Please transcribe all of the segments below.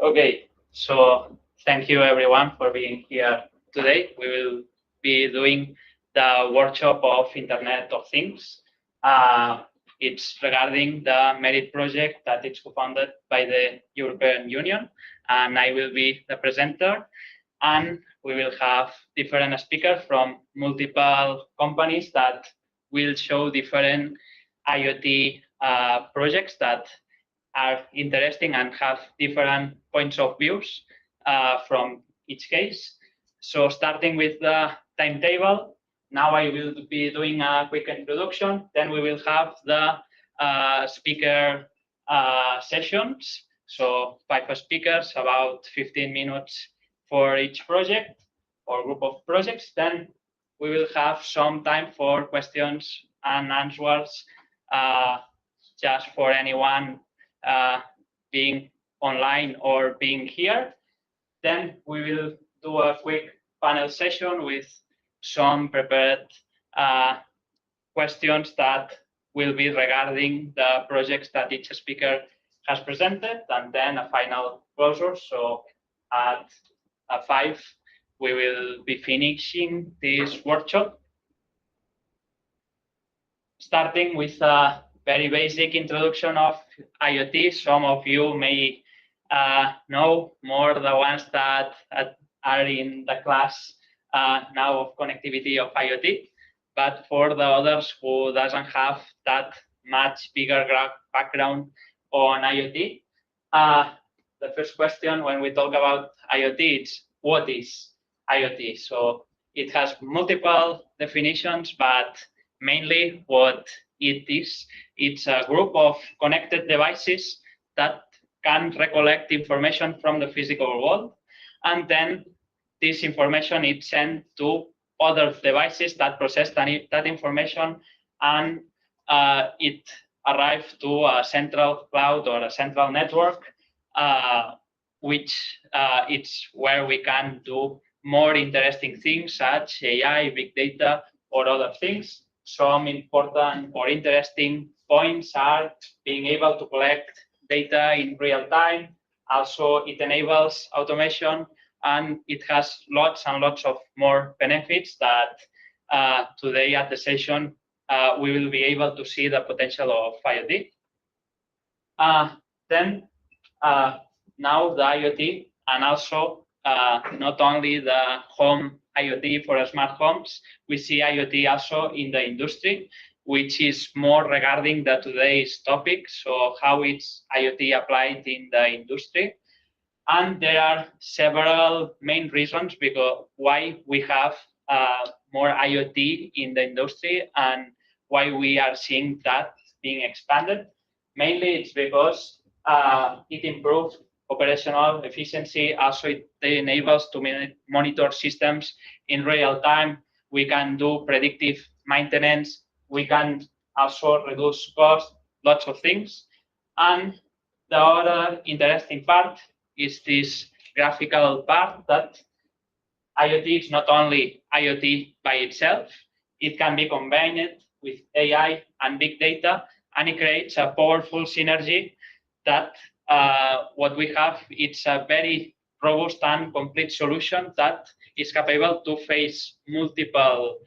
Okay, so thank you everyone for being here today. We will be doing the workshop of Internet of Things. It's regarding the Merit project that is co-funded by the European Union, and I will be the presenter. And we will have different speakers from multiple companies that will show different IoT projects that are interesting and have different points of views from each case. So starting with the timetable, now I will be doing a quick introduction, then we will have the speaker sessions. So 5 speakers, about 15 minutes for each project or group of projects. Then we will have some time for questions and answers just for anyone being online or being here. Then we will do a quick panel session with some prepared questions that will be regarding the projects that each speaker has presented, and then a final closure. So at 5, we will be finishing this workshop. Starting with a very basic introduction of IoT. Some of you may know more the ones that are in the class now of connectivity of IoT. But for the others who doesn't have that much bigger background on IoT, the first question when we talk about IoT is what is IoT? So it has multiple definitions, but mainly what it is, it's a group of connected devices that can recollect information from the physical world, and then this information is sent to other devices that process that information, and it arrives to a central cloud or a central network, which it's where we can do more interesting things such AI, big data, or other things. Some important or interesting points are being able to collect data in real time. Also, it enables automation, and it has lots and lots of more benefits that today at the session we will be able to see the potential of IoT. Then now the IoT, and also not only the home IoT for smart homes, we see IoT also in the industry, which is more regarding the today's topic, so how it's IoT applied in the industry. And there are several main reasons because why we have more IoT in the industry and why we are seeing that being expanded. Mainly it's because it improves operational efficiency. Also, it enables to monitor systems in real time. We can do predictive maintenance. We can also reduce costs, lots of things. And the other interesting part is this graphical part that IoT is not only IoT by itself, it can be combined with AI and big data, and it creates a powerful synergy that what we have, it's a very robust and complete solution that is capable to face multiple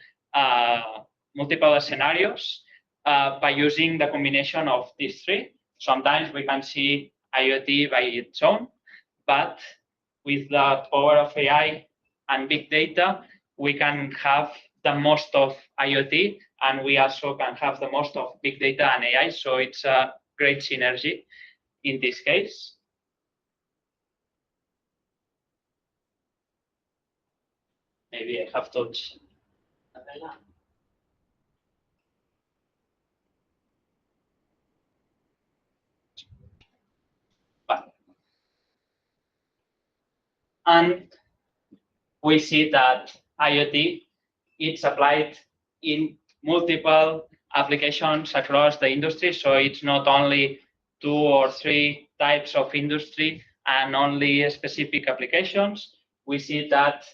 scenarios by using the combination of these three. Sometimes we can see IoT by its own, but with the power of AI and big data, we can have the most of IoT, and we also can have the most of big data and AI. So it's a great synergy in this case. Maybe I have touched. And we see that IoT it's applied in multiple applications across the industry. So it's not only 2 or 3 types of industry and only specific applications. We see that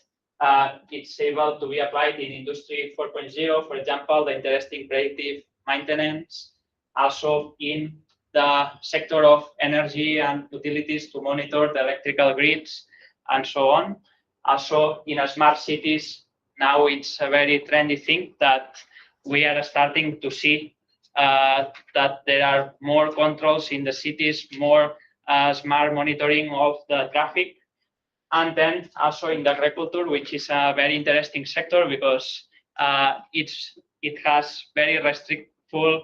it's able to be applied in Industry 4.0, for example, the interesting predictive maintenance, also in the sector of energy and utilities to monitor the electrical grids and so on. Also in smart cities, now it's a very trendy thing that we are starting to see that there are more controls in the cities, more smart monitoring of the traffic. And then also in the agriculture, which is a very interesting sector because it has very restrictful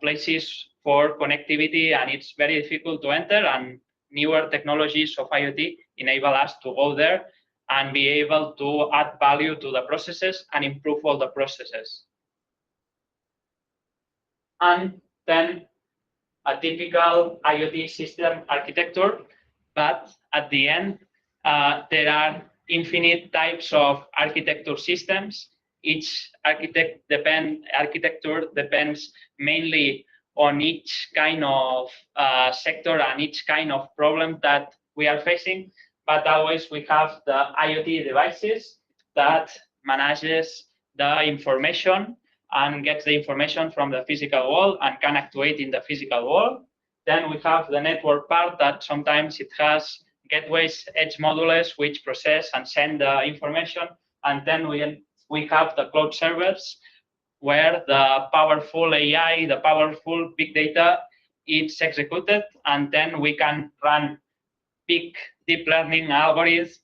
places for connectivity, and it's very difficult to enter, and newer technologies of IoT enable us to go there and be able to add value to the processes and improve all the processes. And then a typical IoT system architecture, but at the end, there are infinite types of architecture systems. Each architecture depends mainly on each kind of sector and each kind of problem that we are facing. But always we have the IoT devices that manages the information and gets the information from the physical world and can actuate in the physical world. Then we have the network part that sometimes it has gateways, edge modules, which process and send the information. And then we have the cloud servers, where the powerful AI, the powerful big data is executed, and then we can run big deep learning algorithms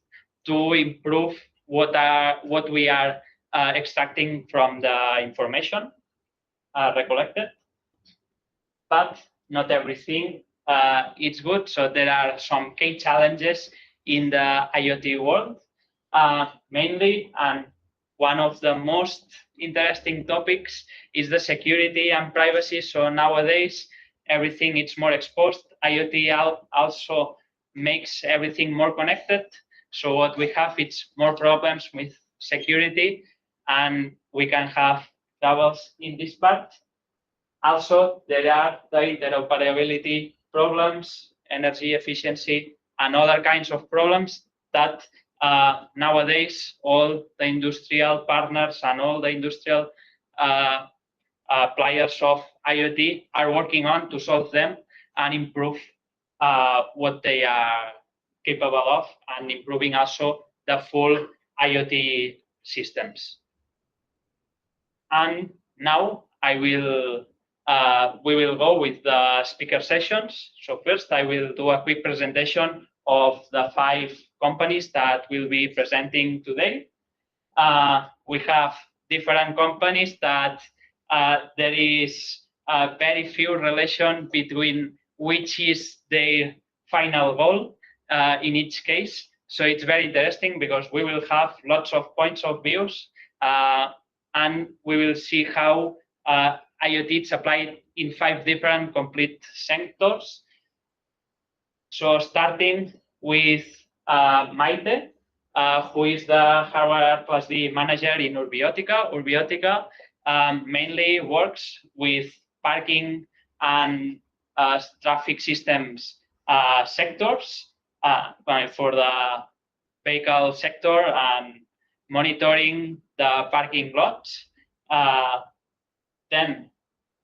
to improve what we are extracting from the information recollected. But not everything is good. So there are some key challenges in the IoT world, mainly, and one of the most interesting topics is the security and privacy. So nowadays, everything is more exposed. IoT also makes everything more connected. So what we have is more problems with security, and we can have troubles in this part. Also, there are the interoperability problems, energy efficiency, and other kinds of problems that nowadays all the industrial partners and all the industrial players of IoT are working on to solve them and improve what they are capable of, and improving also the full IoT systems. And now we will go with the speaker sessions. So first, I will do a quick presentation of the 5 companies that will be presenting today. We have different companies that there is a very few relation between which is their final goal in each case. So it's very interesting because we will have lots of points of views, and we will see how IoT is applied in 5 different complete sectors. So starting with Maite, who is the hardware +D manager in Urbiotica. Urbiotica mainly works with parking and traffic systems sectors for the vehicle sector and monitoring the parking lots. Then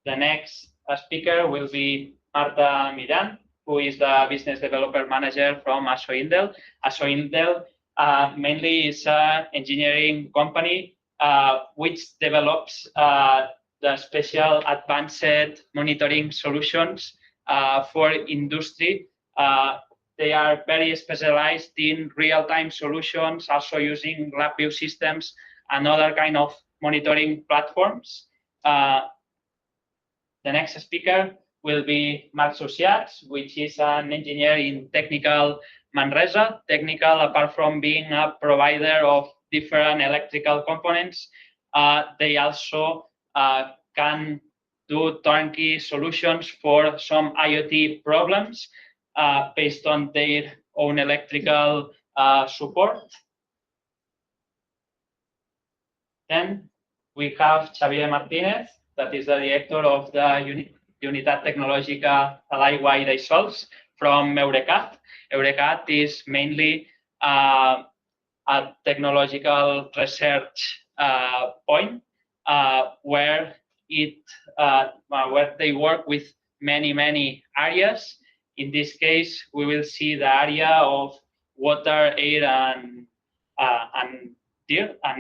the next speaker will be Marta Miran, who is the business developer manager from ASOINDEL. ASOINDEL mainly is an engineering company which develops the special advanced monitoring solutions for industry. They are very specialized in real-time solutions, also using LabVIEW systems and other kind of monitoring platforms. The next speaker will be Marc Sociats, which is an engineer in Technical Manresa. Technical, apart from being a provider of different electrical components, they also can do turnkey solutions for some IoT problems based on their own electrical support. Then we have Xavier Martinez, that is the director of the Unitat Tecnològica de l'Aigua i dels Sòls from Eurecat. Eurecat is mainly a technological research point where where they work with many areas. In this case, we will see the area of water, air, and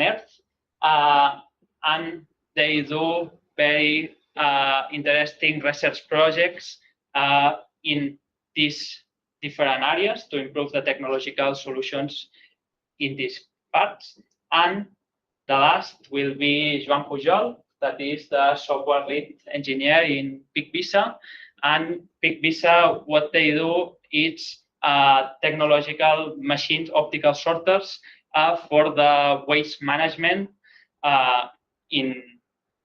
earth, and they do very interesting research projects in these different areas to improve the technological solutions in these parts. And the last will be Joan Pujol, that is the software lead engineer in PicVisa. And PicVisa, what they do is technological machines, optical sorters for the waste management in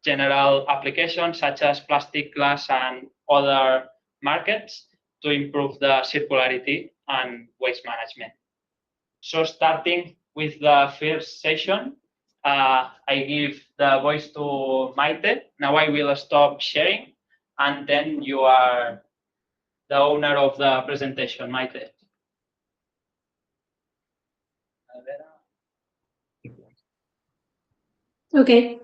general applications such as plastic, glass, and other markets to improve the circularity and waste management. So starting with the first session, I give the voice to Maite. Now I will stop sharing, and then you are the owner of the presentation, Maite. Okay.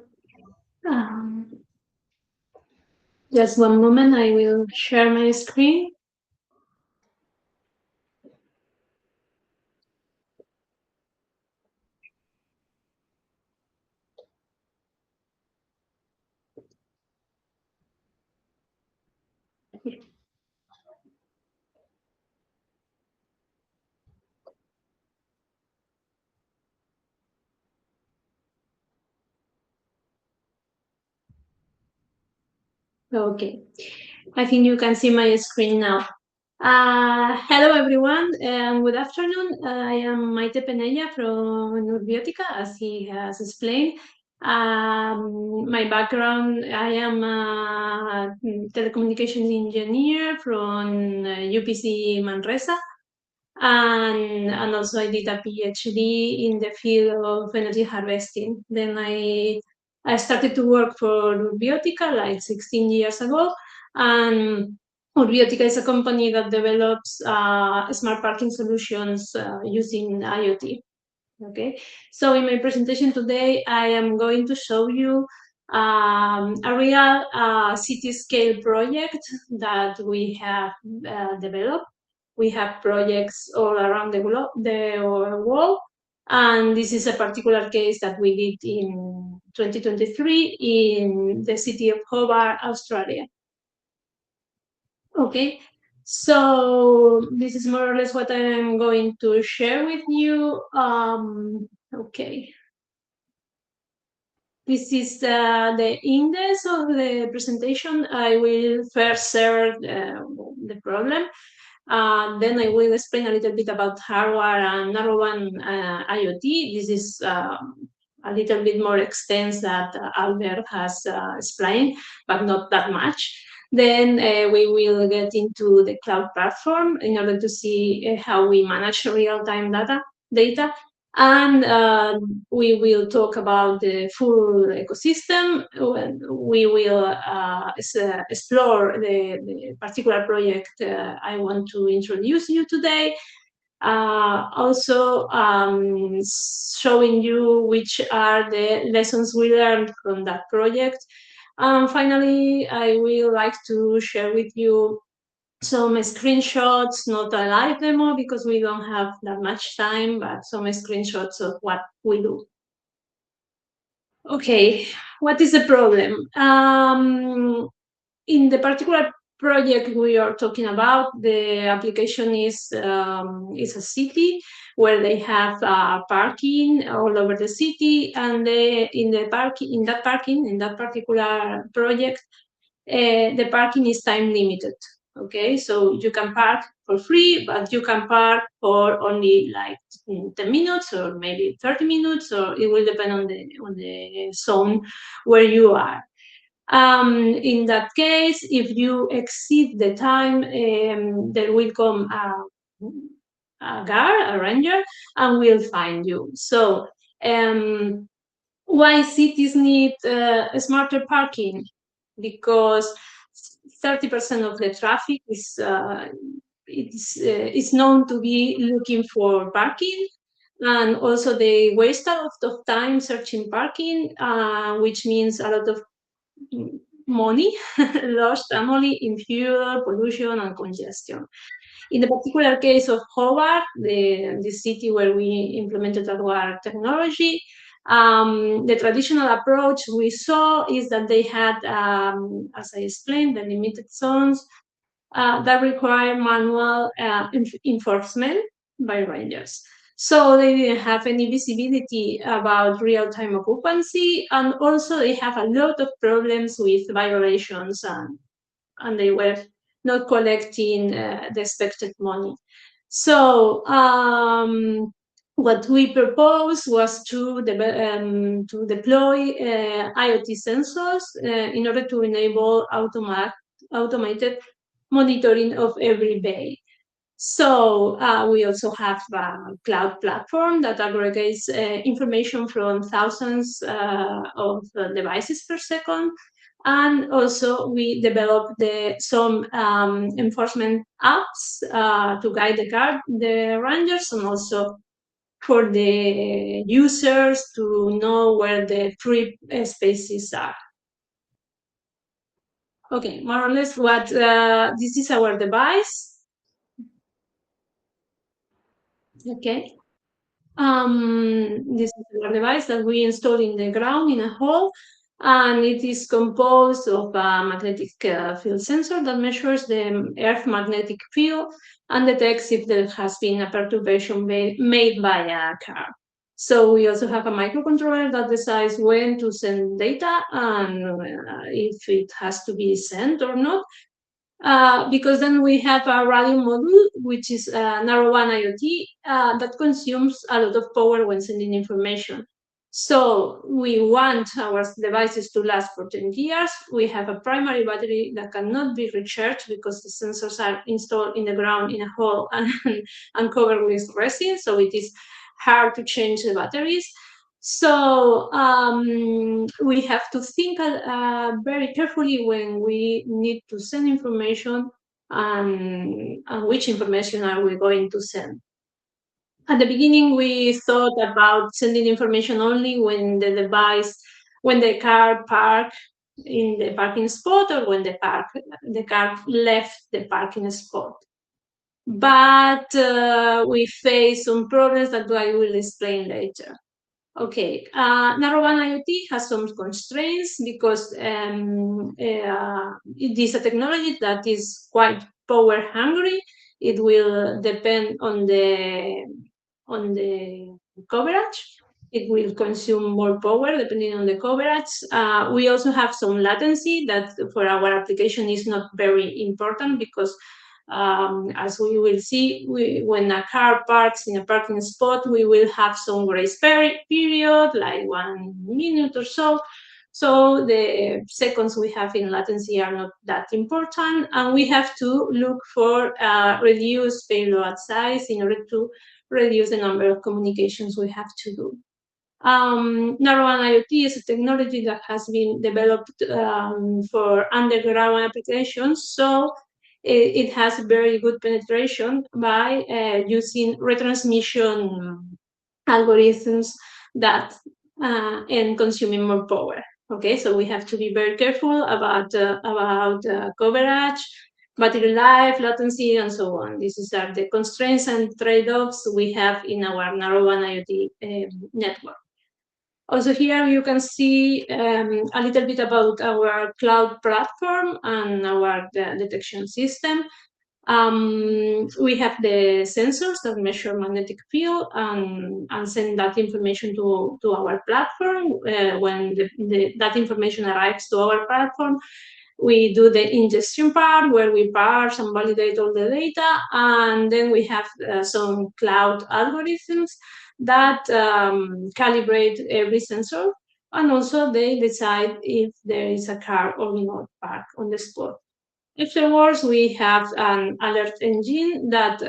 Just one moment, I will share my screen. Okay, I think you can see my screen now. Hello everyone, and good afternoon. I am Maite Penella from Nurbiotica, as he has explained. My background, I am a telecommunications engineer from UPC Manresa, and also I did a PhD in the field of energy harvesting. Then I started to work for Nurbiotica like 16 years ago, and Nurbiotica is a company that develops smart parking solutions using IoT. Okay, so in my presentation today, I am going to show you a real city scale project that we have developed. We have projects all around the world, and this is a particular case that we did in 2023 in the city of Hobart, Australia. Okay, so this is more or less what I'm going to share with you. Okay. This is the index of the presentation. I will first share the problem. Then I will explain a little bit about hardware and narrowband IoT. This is a little bit more extensive that Albert has explained, but not that much. Then we will get into the cloud platform in order to see how we manage real-time data. And we will talk about the full ecosystem. We will explore the particular project I want to introduce you today. Also showing you which are the lessons we learned from that project. Finally, I will like to share with you some screenshots, not a live demo because we don't have that much time, but some screenshots of what we do. Okay, what is the problem? In the particular project we are talking about, the application is a city where they have parking all over the city, and in that particular project, the parking is time limited. Okay, so you can park for free, but you can park for only like 10 minutes or maybe 30 minutes, or it will depend on the zone where you are. In that case, if you exceed the time, there will come a guard, a ranger, and will find you. So why cities need smarter parking? Because 30% of the traffic is known to be looking for parking. and also they waste a lot of time searching parking, which means a lot of money lost annually in fuel, pollution, and congestion. In the particular case of Hobart, the city where we implemented our technology, the traditional approach we saw is that they had, as I explained, the limited zones that require manual enforcement by rangers. So they didn't have any visibility about real-time occupancy, and also they have a lot of problems with violations, and they were not collecting the expected money. So what we proposed was to deploy IoT sensors in order to enable automated monitoring of every bay. So we also have a cloud platform that aggregates information from thousands of devices per second. And also we developed some enforcement apps to guide the rangers, and also for the users to know where the free spaces are. Okay, more or less what this is our device. Okay. This is our device that we install in the ground in a hole, and it is composed of a magnetic field sensor that measures the Earth magnetic field and detects if there has been a perturbation made by a car. So we also have a microcontroller that decides when to send data and if it has to be sent or not. Because then we have a radio module, which is narrowband IoT, that consumes a lot of power when sending information. So we want our devices to last for 10 years. We have a primary battery that cannot be recharged because the sensors are installed in the ground in a hole and covered with resin, so it is hard to change the batteries. So we have to think very carefully when we need to send information and which information are we going to send. At the beginning, we thought about sending information only when the car parked in the parking spot, or when the car left the parking spot. But we face some problems that I will explain later. Okay, narrowband IoT has some constraints because it is a technology that is quite power hungry. It will depend on the coverage. It will consume more power depending on the coverage. We also have some latency that for our application is not very important because as we will see, when a car parks in a parking spot, we will have some grace period, like 1 minute or so. So the seconds we have in latency are not that important, and we have to look for reduced payload size in order to reduce the number of communications we have to do. Narrowband IoT is a technology that has been developed for underground applications, so it has very good penetration by using retransmission algorithms that and consuming more power. Okay, so we have to be very careful about coverage, battery life, latency, and so on. These are the constraints and trade-offs we have in our narrowband IoT network. Also here you can see a little bit about our cloud platform and our detection system. We have the sensors that measure magnetic field and send that information to our platform. When that information arrives to our platform, we do the ingestion part where we parse and validate all the data, and then we have some cloud algorithms that calibrate every sensor, and also they decide if there is a car or not parked on the spot. Afterwards, we have an alert engine that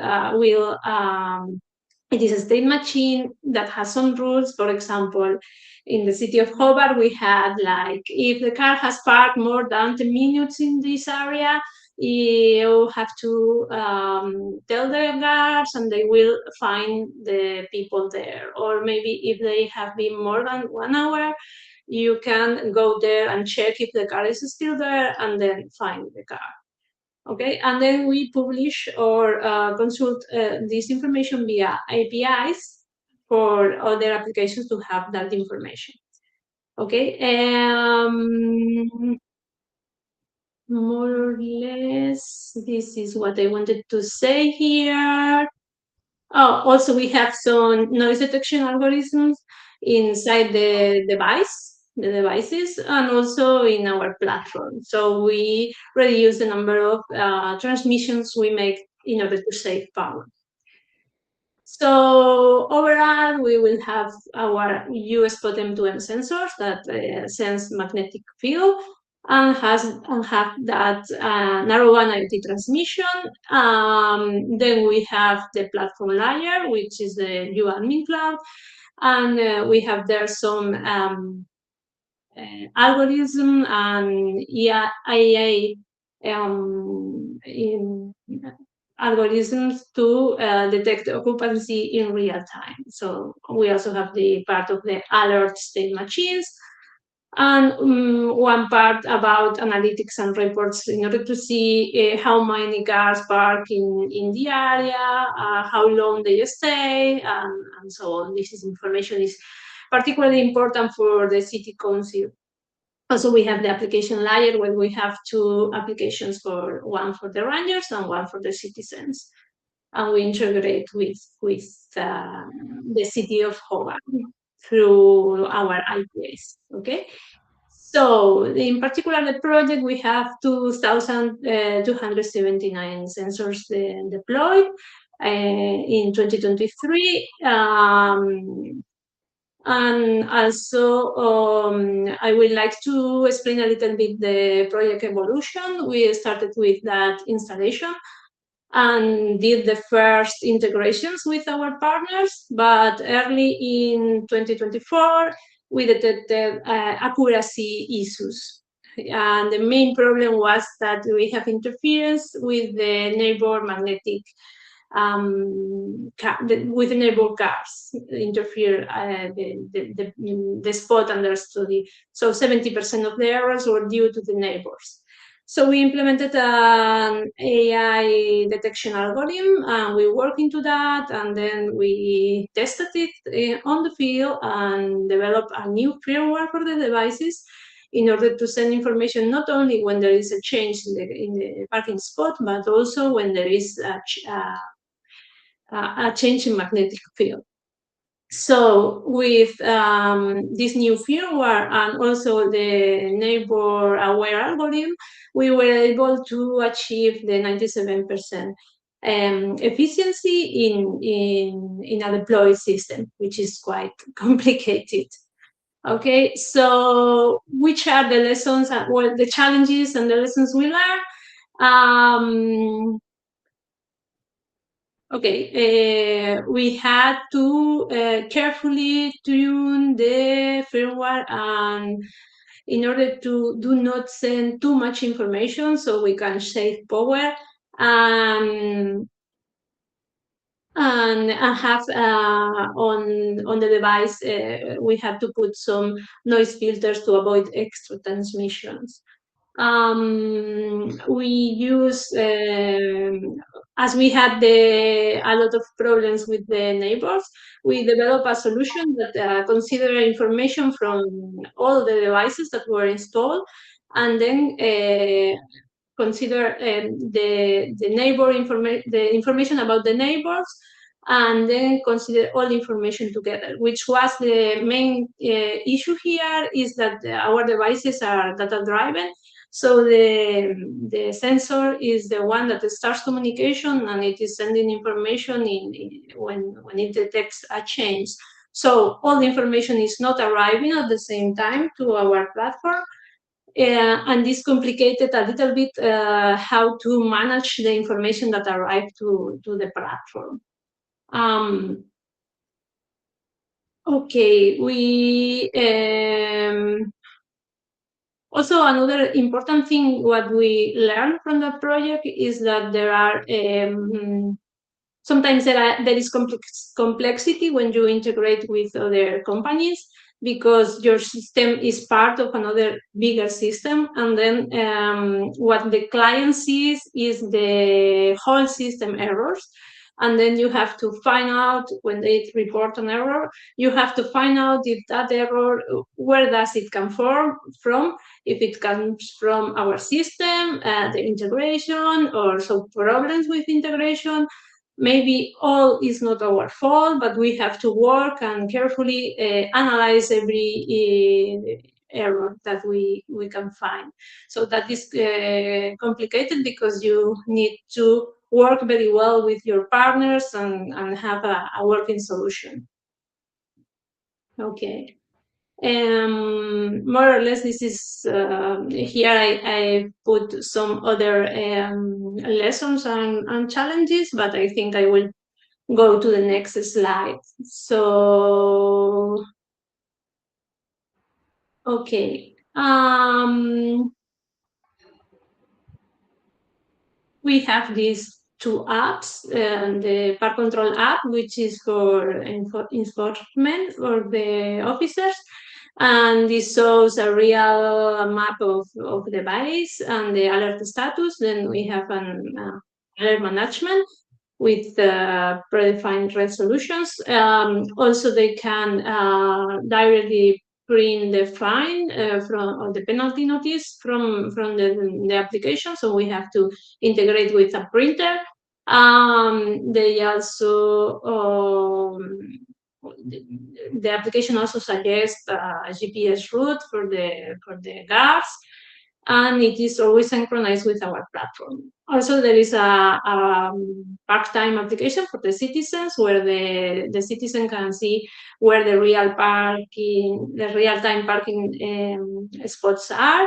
it is a state machine that has some rules. For example, in the city of Hobart, we had like, if the car has parked more than 10 minutes in this area, you have to tell the guards and they will find the people there. Or maybe if they have been more than 1 hour, you can go there and check if the car is still there and then find the car. Okay, and then we publish or consult this information via APIs for other applications to have that information. Okay, more or less, this is what I wanted to say here. Oh, also we have some noise detection algorithms inside the devices, and also in our platform. So we reduce the number of transmissions we make in order to save power. So overall, we will have our U-spot M2M sensors that sense magnetic field and have that narrowband IoT transmission. Then we have the platform layer, which is the U-admin cloud, and we have there some algorithm and AI in algorithms to detect occupancy in real time. So we also have the part of the alert state machines, and one part about analytics and reports in order to see how many cars park in the area, how long they stay, and so on. This information is particularly important for the city council. Also, we have the application layer where we have two applications, one for the rangers and one for the citizens. And we integrate with the city of Hobart through our IPS, okay? So in particular, the project, we have 2,279 sensors deployed in 2023. And also, I would like to explain a little bit the project evolution. We started with that installation and did the first integrations with our partners, but early in 2024, we detected accuracy issues. And the main problem was that we have interference with the neighbor magnetic with the neighbor cars interfere the spot under study. So 70% of the errors were due to the neighbors. So we implemented an AI detection algorithm, and we worked into that, and then we tested it on the field and developed a new firmware for the devices in order to send information not only when there is a change in the parking spot, but also when there is a change in magnetic field. So with this new firmware and also the neighbor aware algorithm, we were able to achieve the 97% efficiency in a deployed system, which is quite complicated. Okay, so which are the lessons, well, the challenges and the lessons we learned? Okay, we had to carefully tune the firmware and in order to do not send too much information so we can save power and have on the device we had to put some noise filters to avoid extra transmissions. We use, as we had a lot of problems with the neighbors, we developed a solution that consider information from all the devices that were installed, and then consider the information about the neighbors, and then consider all information together, which was the main issue here, is that our devices are data-driven. So the sensor is the one that starts communication, and it is sending information when it detects a change. So all the information is not arriving at the same time to our platform. And this complicated a little bit how to manage the information that arrived to the platform. Okay, we Also, another important thing what we learned from the project is that there are sometimes there is complexity when you integrate with other companies because your system is part of another bigger system, and then what the client sees is the whole system errors, and then you have to find out when they report an error, you have to find out if that error, where does it come from, if it comes from our system, the integration, or some problems with integration. Maybe all is not our fault, but we have to work and carefully analyze every error that we can find. So that is complicated because you need to work very well with your partners and have a working solution. Okay. More or less, this is here I put some other lessons and challenges, but I think I will go to the next slide. So, okay. We have these two apps, the park control app, which is for enforcement for the officers, and this shows a real map of the bodies and the alert status. Then we have an alert management with predefined resolutions. Also, they can directly print the fine from or the penalty notice from the application. So we have to integrate with a printer. They also the application also suggests a GPS route for the guards, and it is always synchronized with our platform. Also, there is a park time application for the citizens where the citizen can see where the real time parking spots are,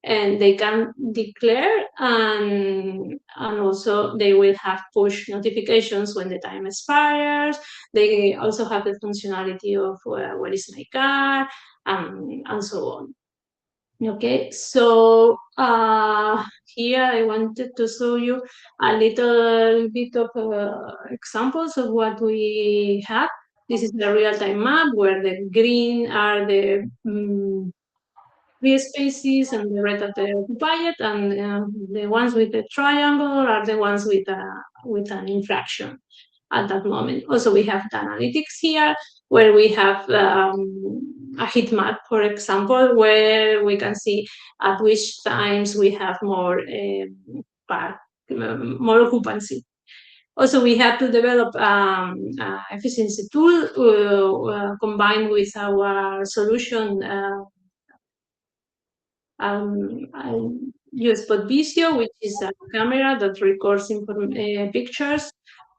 and they can declare, and also they will have push notifications when the time expires. They also have the functionality of where is my car, and so on. Okay, so here I wanted to show you a little bit of examples of what we have. This is the real-time map where the green are the free spaces and the red are the occupied, and the ones with the triangle are the ones with an infraction at that moment. Also, we have the analytics here where we have a heat map, for example, where we can see at which times we have more occupancy. Also, we have to develop efficiency tool combined with our solution use Visio, which is a camera that records pictures.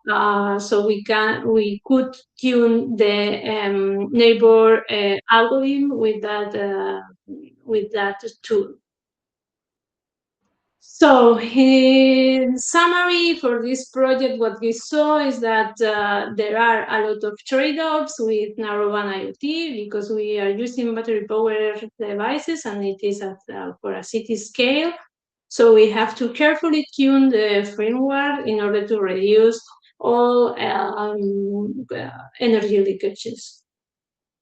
So we could tune the neighbor algorithm with that tool. So, in summary, for this project, what we saw is that there are a lot of trade-offs with narrowband IoT because we are using battery-powered devices, and it is for a city scale. So we have to carefully tune the firmware in order to reduce all energy leakages.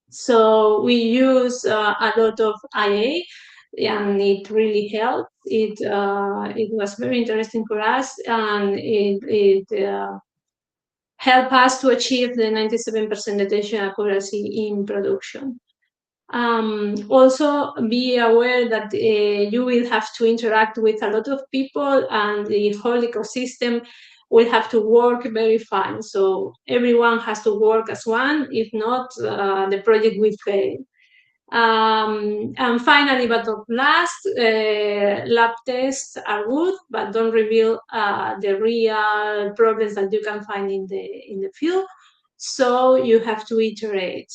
So we use a lot of IA, and it really helped. It was very interesting for us, and it helped us to achieve the 97% detection accuracy in production. Also, be aware that you will have to interact with a lot of people, and the whole ecosystem will have to work very fine. So everyone has to work as one. If not, the project will fail. And finally, but not last, lab tests are good, but don't reveal the real problems that you can find in the field. So you have to iterate.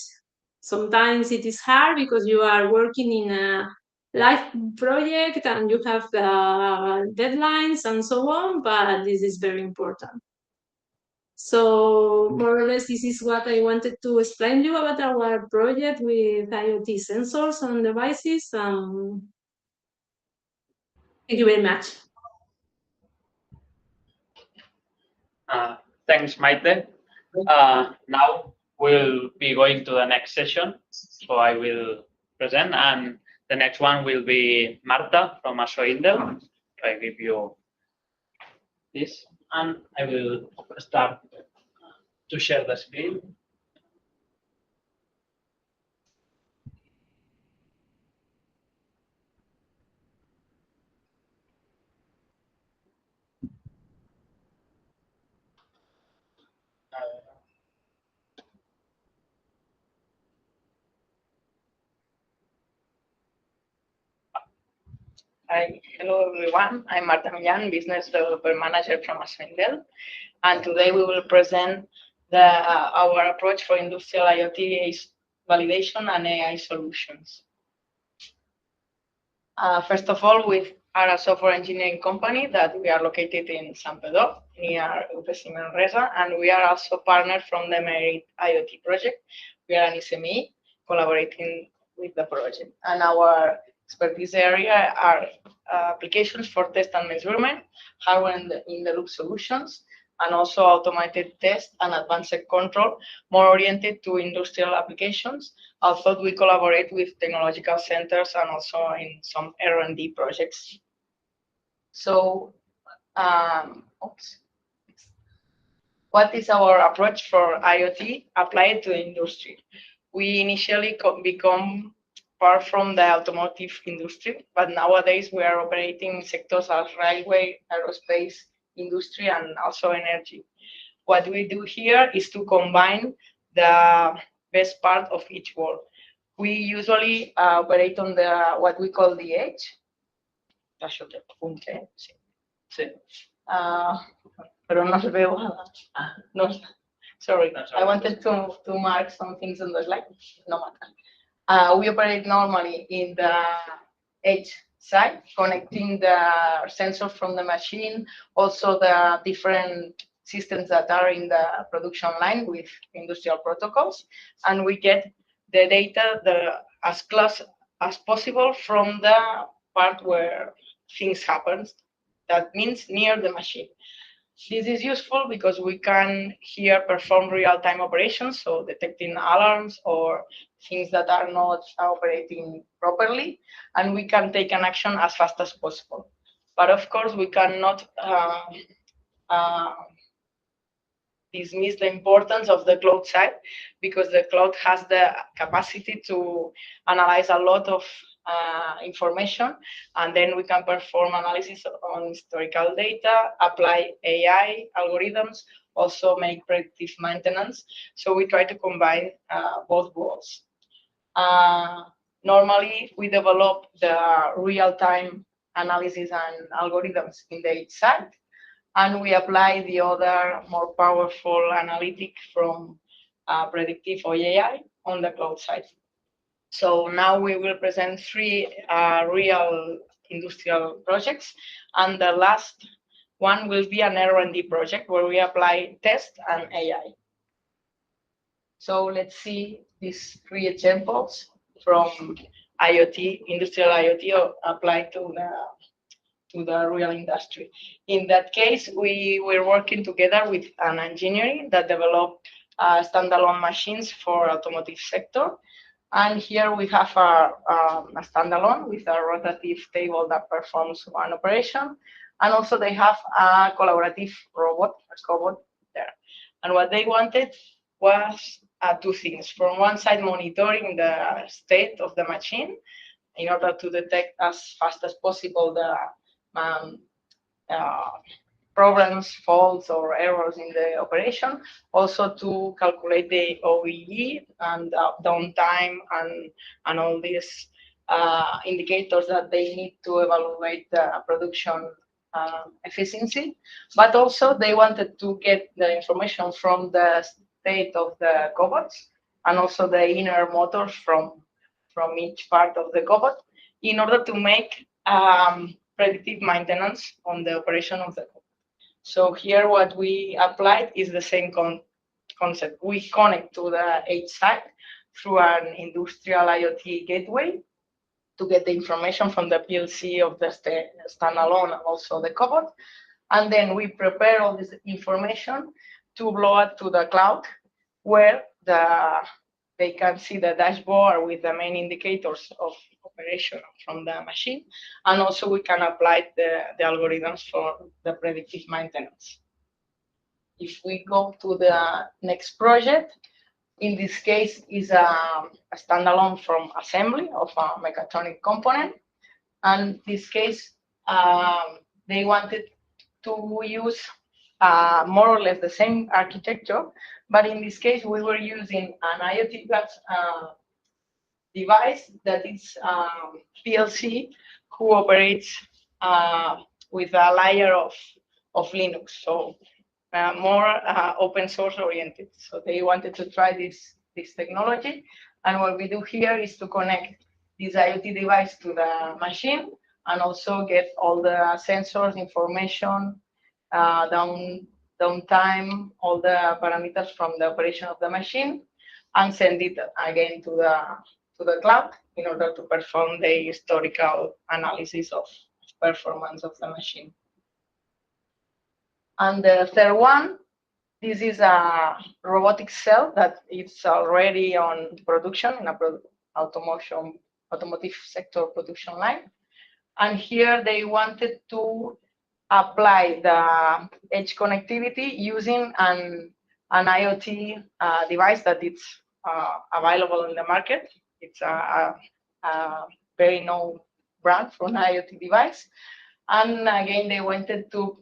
Sometimes it is hard because you are working in a live project and you have deadlines and so on, but this is very important. So more or less, this is what I wanted to explain you about our project with IoT sensors and devices. Thank you very much. Thanks, Maite. Now we'll be going to the next session. So I will present, and the next one will be Marta from ASOINDEL. I give you this, and I will start to share the screen. Hi, hello everyone. I'm Marta Millán, Business Developer Manager from ASOINDEL, and today we will present our approach for industrial IoT validation and AI solutions. First of all, we are a software engineering company that we are located in San Pedro, near UPC Manresa, and we are also partnered from the Merit IoT project. We are an SME collaborating with the project, and our expertise area are applications for test and measurement, hardware in the loop solutions, and also automated test and advanced control, more oriented to industrial applications. Also, we collaborate with technological centers and also in some R&D projects. So, what is our approach for IoT applied to industry? We initially become part from the automotive industry, but nowadays we are operating in sectors as railway, aerospace, industry, and also energy. What we do here is to combine the best part of each world. We usually operate on the what we call the edge. Pero no veo. No, sorry, I wanted to mark some things on the slide. No matter. We operate normally in the edge side, connecting the sensors from the machine, also the different systems that are in the production line with industrial protocols, and we get the data as close as possible from the part where things happen. That means near the machine. This is useful because we can here perform real-time operations, so detecting alarms or things that are not operating properly, and we can take an action as fast as possible. But of course, we cannot dismiss the importance of the cloud side, because the cloud has the capacity to analyze a lot of information, and then we can perform analysis on historical data, apply AI algorithms, also make predictive maintenance. So we try to combine both worlds. Normally, we develop the real-time analysis and algorithms in the edge side, and we apply the other more powerful analytic from predictive or AI on the cloud side. So now we will present three real industrial projects, and the last one will be an R&D project where we apply test and AI. So let's see these three examples from IoT, industrial IoT applied to the real industry. In that case, we were working together with an engineering that developed standalone machines for automotive sector. And here we have a standalone with a rotative table that performs one operation. And also they have a collaborative robot, a cobot there. And what they wanted was two things. From one side, monitoring the state of the machine in order to detect as fast as possible the problems, faults, or errors in the operation. Also to calculate the OEE and downtime and all these indicators that they need to evaluate the production efficiency. But also they wanted to get the information from the state of the cobots and also the inner motors from each part of the cobot in order to make predictive maintenance on the operation of the cobot. So here what we applied is the same concept. We connect to the edge side through an industrial IoT gateway, to get the information from the PLC of the standalone and also the cobot. And then we prepare all this information to upload it to the cloud, where they can see the dashboard with the main indicators of operation from the machine. And also we can apply the algorithms for the predictive maintenance. If we go to the next project, in this case is a standalone from assembly of a mechatronic component. And this case, they wanted to use more or less the same architecture, but in this case, we were using an IoT device that is PLC who operates with a layer of Linux, so more open source oriented. So they wanted to try this technology, and what we do here is to connect this IoT device to the machine and also get all the sensors information, downtime, all the parameters from the operation of the machine, and send it again to the cloud in order to perform the historical analysis of performance of the machine. And the third one, this is a robotic cell that is already on production in a automotive sector production line. And here they wanted to apply the edge connectivity using an IoT device that is available in the market. It's a very known brand for an IoT device. And again, they wanted to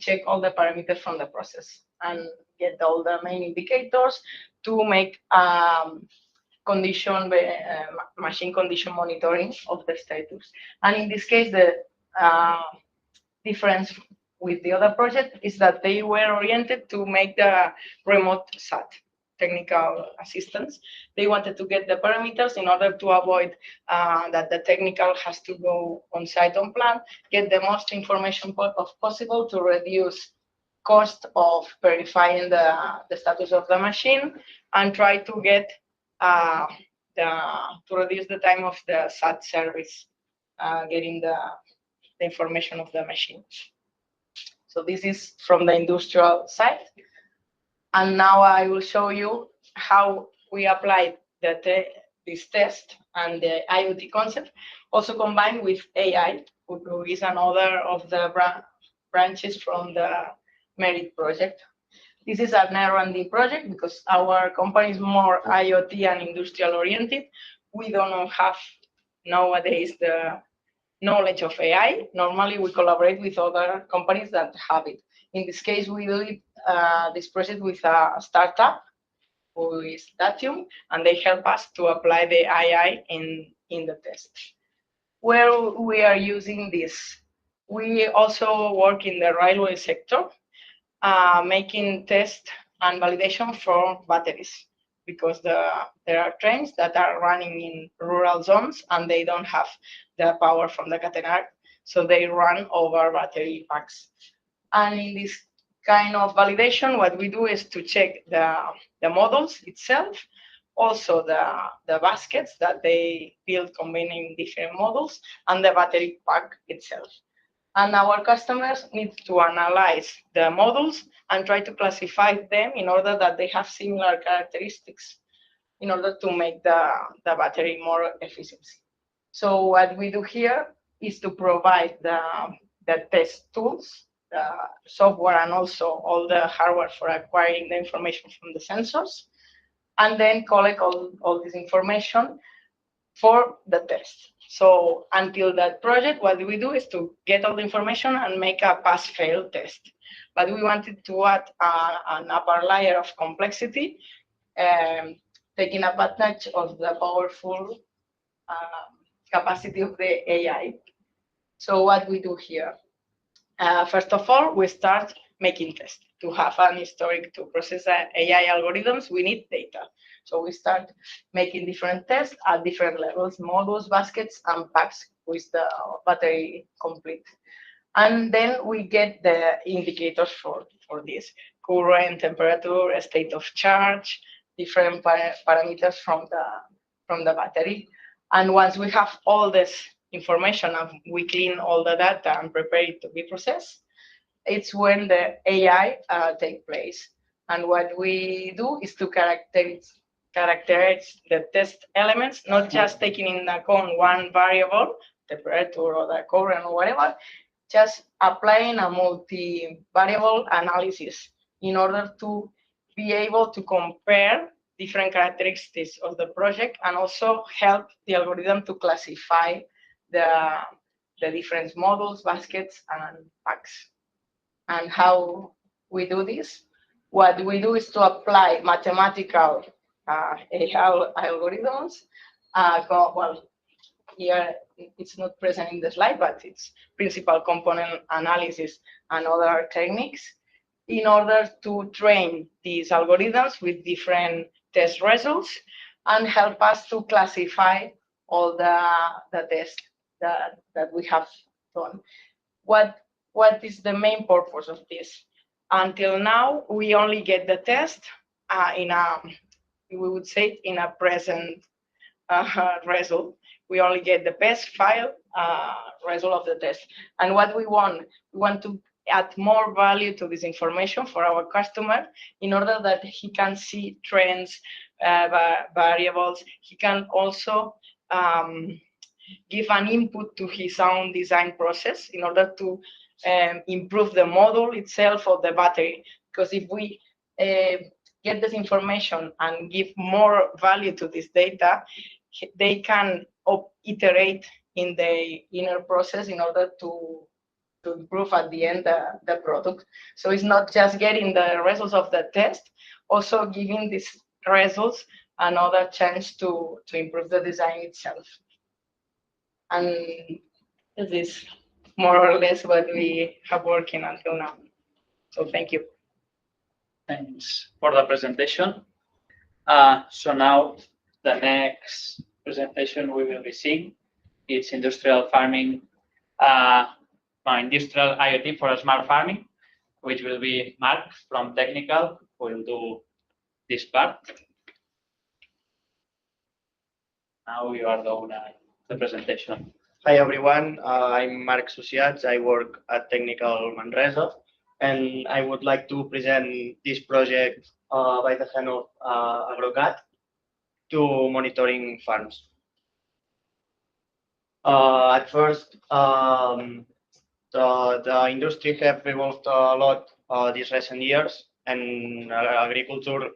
check all the parameters from the process and get all the main indicators to make machine condition monitoring of the status. And in this case, the difference with the other project is that they were oriented to make the remote SAT, technical assistance. They wanted to get the parameters in order to avoid that the technical has to go on site on plant, get the most information possible to reduce cost of verifying the status of the machine, and try to get to reduce the time of the SAT service, getting the information of the machine. So this is from the industrial side. And now I will show you how we applied this test and the IoT concept, also combined with AI, who is another of the branches from the Merit project. This is an R&D project because our company is more IoT and industrial oriented. We don't have nowadays the knowledge of AI. Normally, we collaborate with other companies that have it. In this case, we do this project with a startup who is Datium, and they help us to apply the AI in the test. Where we are using this, we also work in the railway sector, making test and validation for batteries, because there are trains that are running in rural zones and they don't have the power from the catenary, so they run over battery packs. And in this kind of validation, what we do is to check the models itself, also the baskets that they build combining different models, and the battery pack itself. And our customers need to analyze the models and try to classify them in order that they have similar characteristics in order to make the battery more efficiency. So what we do here is to provide the test tools, the software, and also all the hardware for acquiring the information from the sensors, and then collect all this information for the test. So until that project, what we do is to get all the information and make a pass-fail test. But we wanted to add an upper layer of complexity, taking advantage of the powerful capacity of the AI. So what we do here, first of all, we start making tests. To have an historic to process AI algorithms, we need data. So we start making different tests at different levels, models, baskets, and packs with the battery complete. And then we get the indicators for this: current, temperature, state of charge, different parameters from the battery. And once we have all this information and we clean all the data and prepare it to be processed, it's when the AI take place. And what we do is to characterize the test elements, not just taking into account one variable, temperature or the current or whatever, just applying a multi-variable analysis in order to be able to compare different characteristics of the project and also help the algorithm to classify the different models, baskets, and packs. And how we do this? What we do is to apply mathematical AI algorithms. Well, here it's not present in the slide, but it's principal component analysis and other techniques in order to train these algorithms with different test results and help us to classify all the tests that we have done. What is the main purpose of this? Until now, we only get the test in a, we would say, in a present result. We only get the best file result of the test. And what we want to add more value to this information for our customer in order that he can see trends, variables. He can also give an input to his own design process in order to improve the model itself or the battery. Because if we get this information and give more value to this data, they can iterate in the inner process in order to improve at the end the product. So it's not just getting the results of the test, also giving these results another chance to improve the design itself. And this is more or less what we have working until now. So thank you. Thanks for the presentation. So now the next presentation we will be seeing is industrial farming, industrial IoT for smart farming, which will be Mark from technical who will do this part. Now you are the presentation. Hi everyone, I'm Marc Sociats. I work at Technical Manresa, and I would like to present this project by the hand of AgroCat to monitoring farms. At first, the industry have evolved a lot these recent years, and agriculture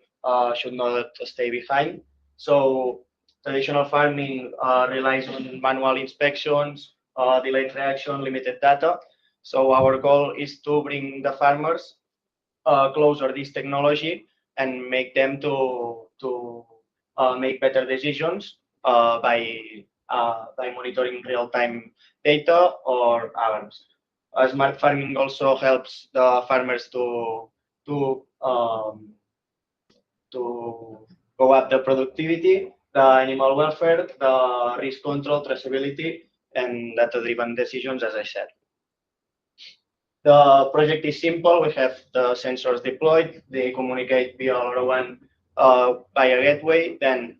should not stay behind. So traditional farming relies on manual inspections, delayed reaction, limited data. So our goal is to bring the farmers closer this technology and make them to make better decisions by monitoring real-time data or alarms. Smart farming also helps the farmers to go up the productivity, the animal welfare, the risk control, traceability, and data-driven decisions, as I said. The project is simple. We have the sensors deployed. They communicate via LoRaWAN by a gateway. Then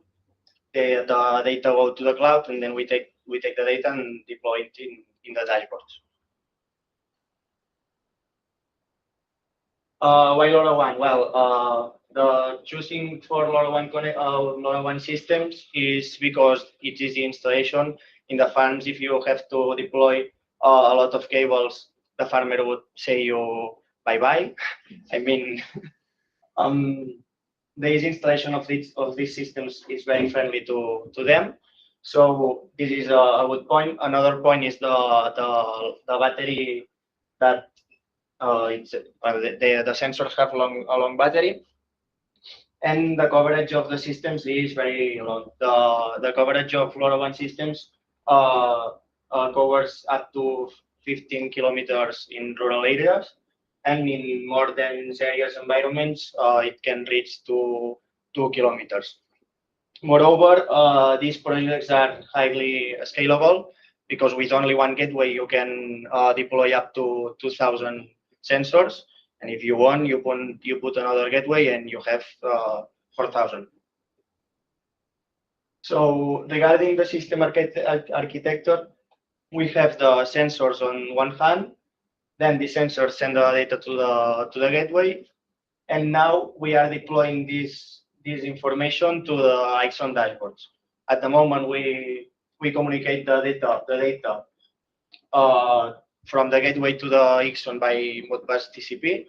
the data go to the cloud, and then we take the data and deploy it in the dashboards. Why LoRaWAN? Well, the choosing for LoRaWAN systems is because it is the installation in the farms. If you have to deploy a lot of cables, the farmer would say you bye-bye. I mean, the installation of these systems is very friendly to them. So this is a good point. Another point is the battery that the sensors have a long battery, and the coverage of the systems is very long. The coverage of LoRaWAN systems covers up to 15 kilometers in rural areas, and in more dense areas environments, it can reach to 2 kilometers. Moreover, these projects are highly scalable because with only one gateway, you can deploy up to 2,000 sensors. And if you want, you put another gateway and you have 4,000. So regarding the system architecture, we have the sensors on one hand, then the sensors send the data to the gateway, and now we are deploying this information to the Ixon dashboards. At the moment, we communicate the data from the gateway to the Ixon by Modbus TCP,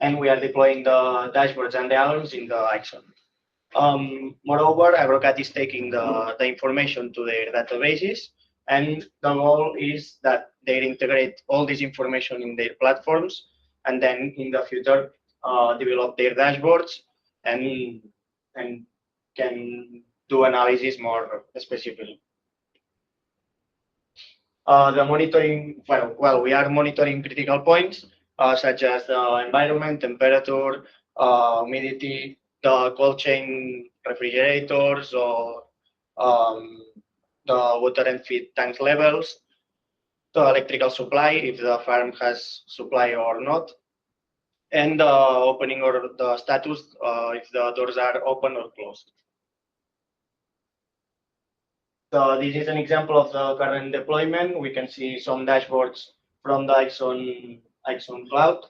and we are deploying the dashboards and the alarms in the Ixon. Moreover, Agrocat is taking the information to their databases, and the goal is that they integrate all this information in their platforms, and then in the future develop their dashboards and can do analysis more specifically. The monitoring, well, we are monitoring critical points such as the environment, temperature, humidity, the cold chain refrigerators, or the water and feed tank levels, the electrical supply, if the farm has supply or not, and the opening or the status, if the doors are open or closed. So this is an example of the current deployment. We can see some dashboards from the Ixon cloud,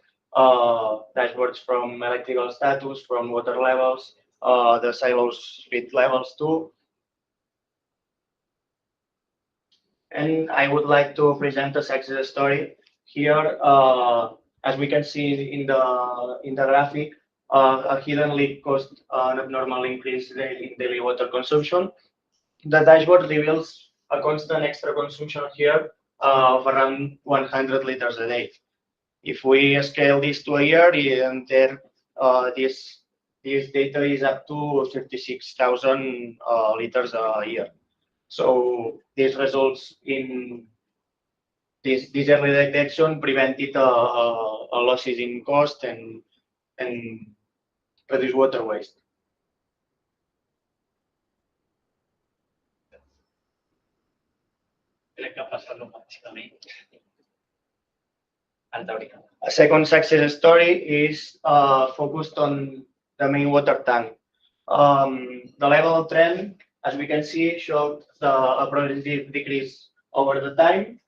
dashboards from electrical status, from water levels, the silos feed levels too. And I would like to present a success story here. As we can see in the graphic, a hidden leak caused an abnormal increase in daily water consumption. The dashboard reveals a constant extra consumption here of around 100 liters a day. If we scale this to a year, and there, this data is up to 56,000 liters a year. So this results in this early detection prevented losses in cost and reduce water waste. A second success story is focused on the main water tank. The level trend, as we can see, showed a progressive decrease over the time.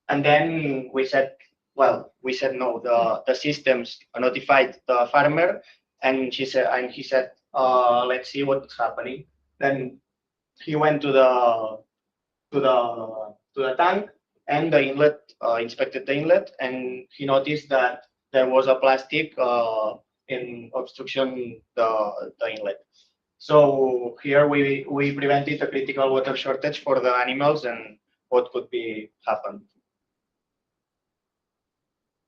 And then we said no. The systems notified the farmer, and he said, let's see what's happening. Then he went to the tank, and the inlet, inspected the inlet, and he noticed that there was a plastic in obstruction the inlet. So here we prevented a critical water shortage for the animals and what could be happen.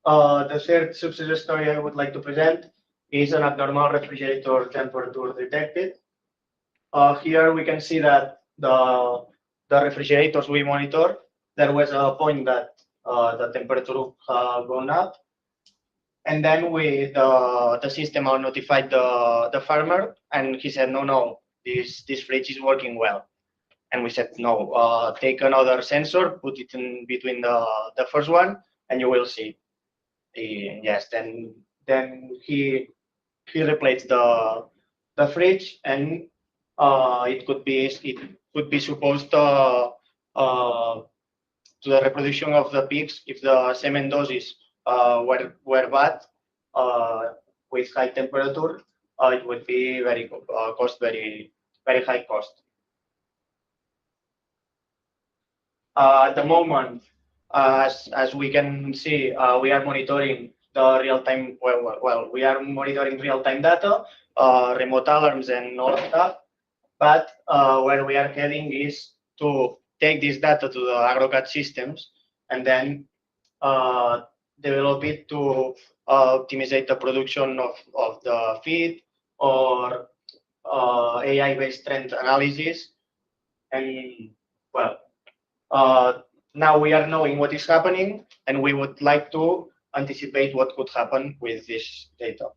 The third success story I would like to present is an abnormal refrigerator temperature detected. Here we can see that the refrigerators we monitor, there was a point that the temperature gone up, and then the system notified the farmer, and he said, no, this fridge is working well. And we said, no, take another sensor, put it in between the first one, and you will see. Yes, then he replaced the fridge, and it could be supposed to the reproduction of the pigs if the semen doses were bad with high temperature. It would be very high cost. At the moment, as we can see, we are monitoring the real-time. We are monitoring real-time data, remote alarms, and all of that. But where we are heading is to take this data to the Agrocat systems and then develop it to optimize the production of the feed or AI-based trend analysis. And now we are knowing what is happening, and we would like to anticipate what could happen with this data.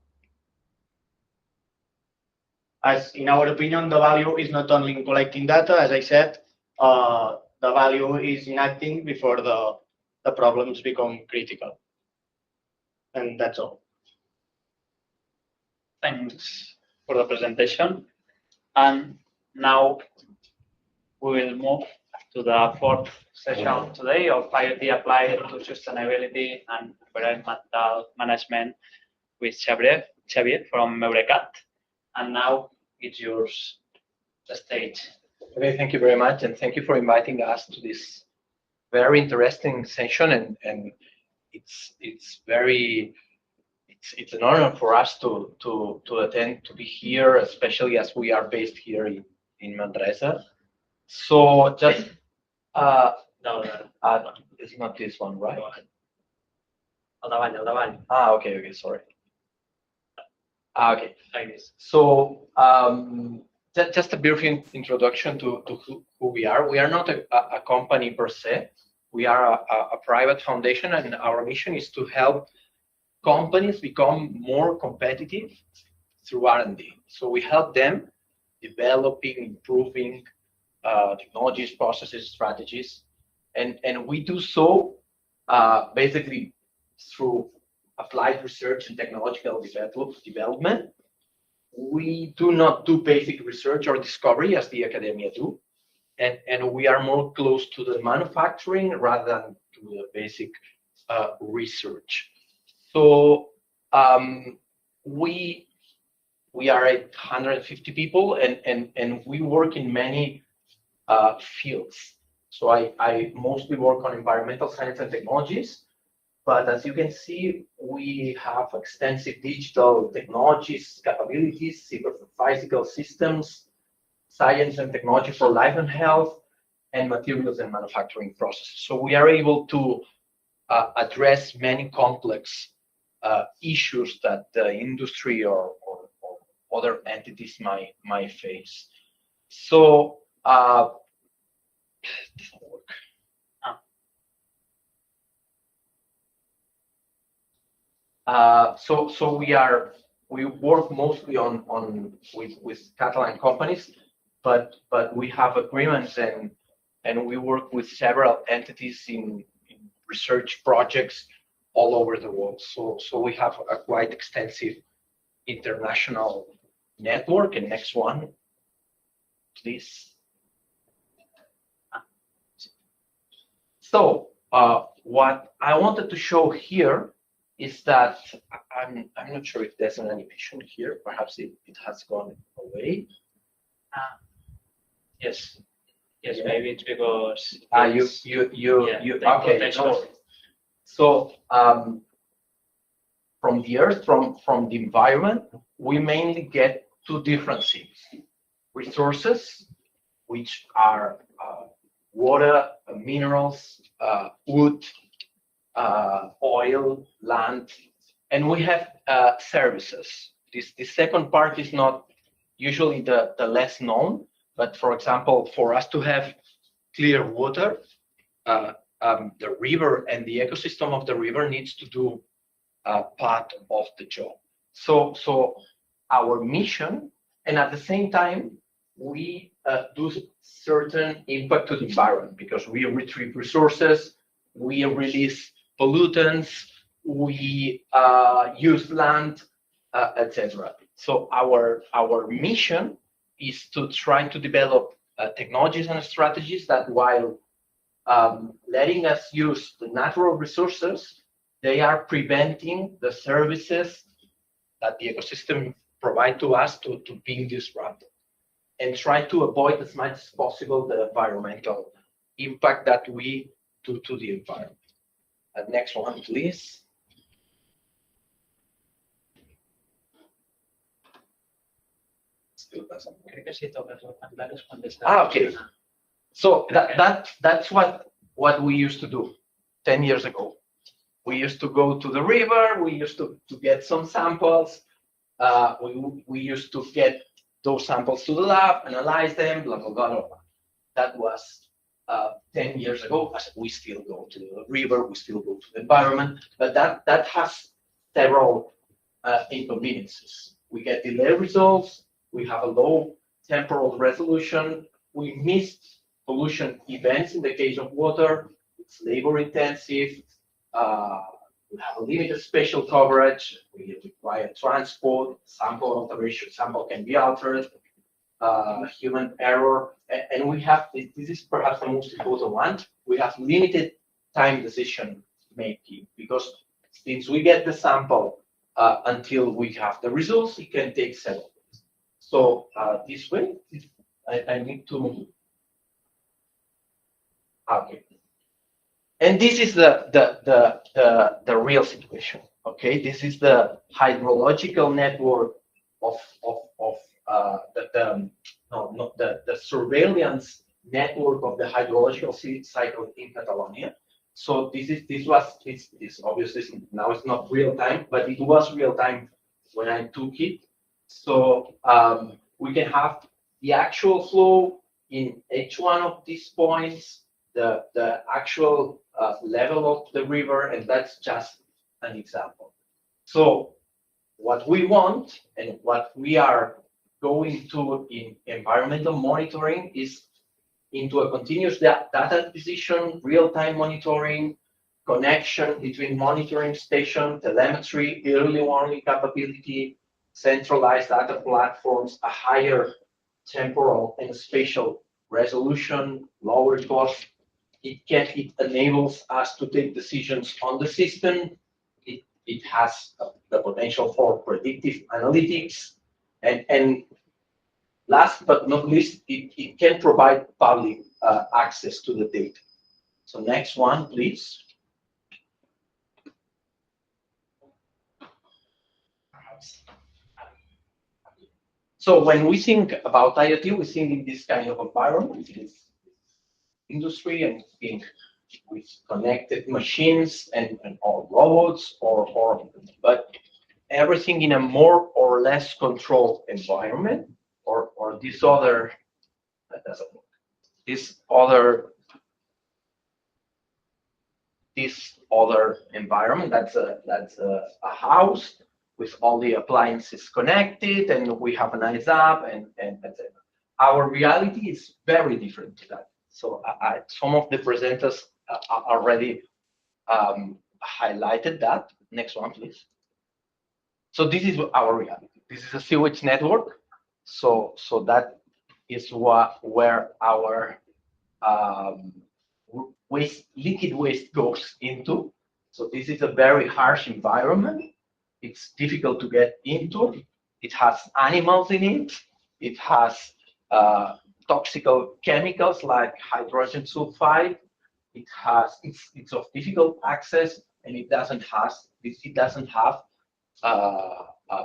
As in our opinion, the value is not only in collecting data, as I said, the value is in acting before the problems become critical. And that's all. Thanks for the presentation. And now we will move to the fourth session today of IoT applied to sustainability and environmental management with Xavier from Eurecat. And now it's yours, the stage. Okay, thank you very much, and thank you for inviting us to this very interesting session. And it's an honor for us to attend, to be here, especially as we are based here in Manresa. So just No, it's not this one, right? Aldavall. Okay, sorry. Okay. Like this. So just a brief introduction to who we are. We are not a company per se. We are a private foundation, and our mission is to help companies become more competitive through R&D. So we help them developing, improving technologies, processes, strategies, and we do so basically through applied research and technological development. We do not do basic research or discovery as the academia do, and we are more close to the manufacturing rather than to the basic research. So we are 150 people, and we work in many fields. So I mostly work on environmental science and technologies, but as you can see, we have extensive digital technologies, capabilities, physical systems, science and technology for life and health, and materials and manufacturing processes. So we are able to address many complex issues that the industry or other entities might face. So doesn't work. So we work mostly with Catalan companies, but we have agreements and we work with several entities in research projects all over the world. So we have a quite extensive international network. And next one, please. So what I wanted to show here is that I'm not sure if there's an animation here. Perhaps it has gone away. Yes, maybe it's because you okay. No. So from the earth, from the environment, we mainly get two different things: resources, which are water, minerals, wood, oil, land, and we have services. This second part is not usually the less known, but for example, for us to have clear water, the river and the ecosystem of the river needs to do part of the job. So our mission, and at the same time, we do certain impact to the environment because we retrieve resources, we release pollutants, we use land, etc. So our mission is to try to develop technologies and strategies that, while letting us use the natural resources, they are preventing the services that the ecosystem provide to us to being disrupted, and try to avoid as much as possible the environmental impact that we do to the environment. Next one, please. Still doesn't work. Okay. So that's what we used to do 10 years ago. We used to go to the river. We used to get some samples. We used to get those samples to the lab, analyze them, blah, blah, blah, blah. That was 10 years ago. As we still go to the river, we still go to the environment, but that has several inconveniences. We get delayed results. We have a low temporal resolution. We missed pollution events in the case of water. It's labor intensive. We have a limited spatial coverage. We require transport. Sample alteration. Sample can be altered. human error, and we have, this is perhaps the most important one, we have limited time decision making, because since we get the sample until we have the results, it can take several days. So this way, I need to, okay. And this is the real situation. Okay, this is the hydrological network of the surveillance network of the hydrological cycle in Catalonia. So this obviously now it's not real time, but it was real time when I took it. So we can have the actual flow in each one of these points, the actual level of the river, and that's just an example. So what we want and what we are going to in environmental monitoring is into a continuous data acquisition, real-time monitoring, connection between monitoring station, telemetry, early warning capability, centralized data platforms, a higher temporal and spatial resolution, lower cost. It enables us to take decisions on the system. It has the potential for predictive analytics, and last but not least, it can provide public access to the data. So next one, please. So when we think about IoT, we think in this kind of environment, this industry, and think with connected machines and or robots but everything in a more or less controlled environment, or this other, that doesn't work. This other environment, that's a house with all the appliances connected, and we have a nice app, and etc. Our reality is very different to that. So some of the presenters already highlighted that. Next one, please. So this is our reality. This is a sewage network. So that is where our liquid waste goes into. So this is a very harsh environment. It's difficult to get into. It has animals in it. It has toxic chemicals like hydrogen sulfide. It's of difficult access, and it doesn't have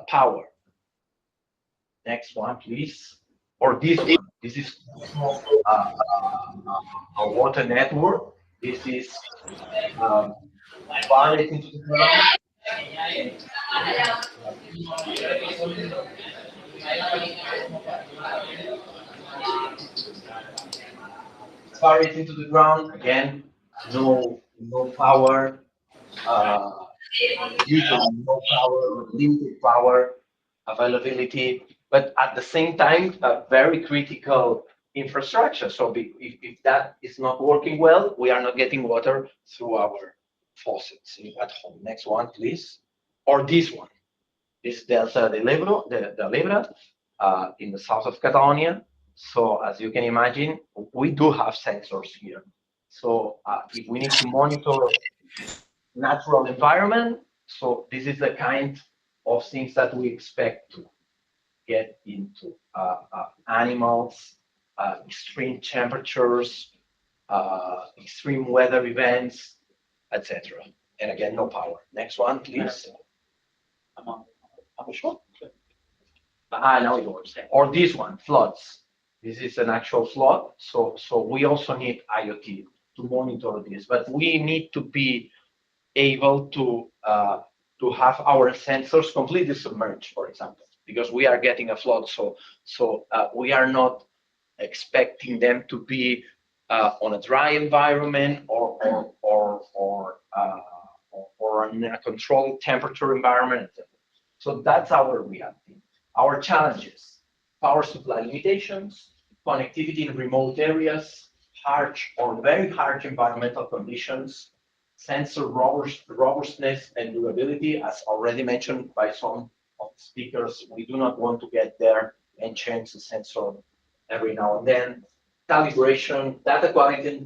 power. Next one, please. Or this one. This is a water network. This is buried into the ground. Buried into the ground again. No power. Usually no power, limited power availability, but at the same time, a very critical infrastructure. So if that is not working well, we are not getting water through our faucets at home. Next one, please. Or this one. This Delta de L'Ebre in the south of Catalonia. So as you can imagine, we do have sensors here. So if we need to monitor natural environment, so this is the kind of things that we expect to get into animals, extreme temperatures, extreme weather events, etc. And again, no power. Next one, please. Now it works. Or this one, floods. This is an actual flood. So we also need IoT to monitor this, but we need to be able to have our sensors completely submerged, for example, because we are getting a flood. So we are not expecting them to be on a dry environment or in a controlled temperature environment, etc. So that's our reality. Our challenges: power supply limitations, connectivity in remote areas, harsh or very harsh environmental conditions, sensor robustness and durability. As already mentioned by some of the speakers, we do not want to get there and change the sensor every now and then, calibration, data quality and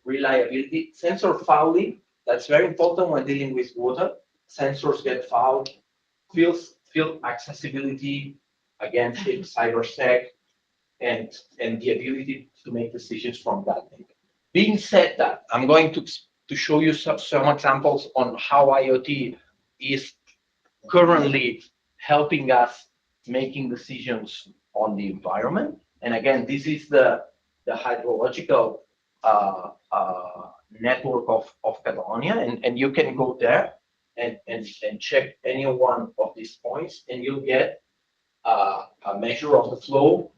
reliability, sensor fouling. That's very important when dealing with water. Sensors get fouled, field accessibility, again, cybersec, and the ability to make decisions from that data. Being said that, I'm going to show you some examples on how IoT is currently helping us making decisions on the environment. And again, this is the hydrological network of Catalonia, and you can go there and check any one of these points, and you'll get a measure of the flow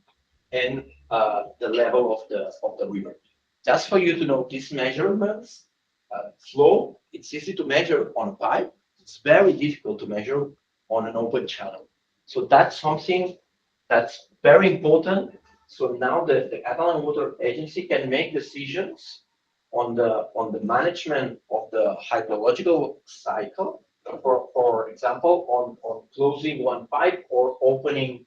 and the level of the river. Just for you to know, these measurements, flow, it's easy to measure on a pipe. It's very difficult to measure on an open channel. So that's something that's very important. So now the Catalan Water Agency can make decisions on the management of the hydrological cycle. For example, on closing one pipe or opening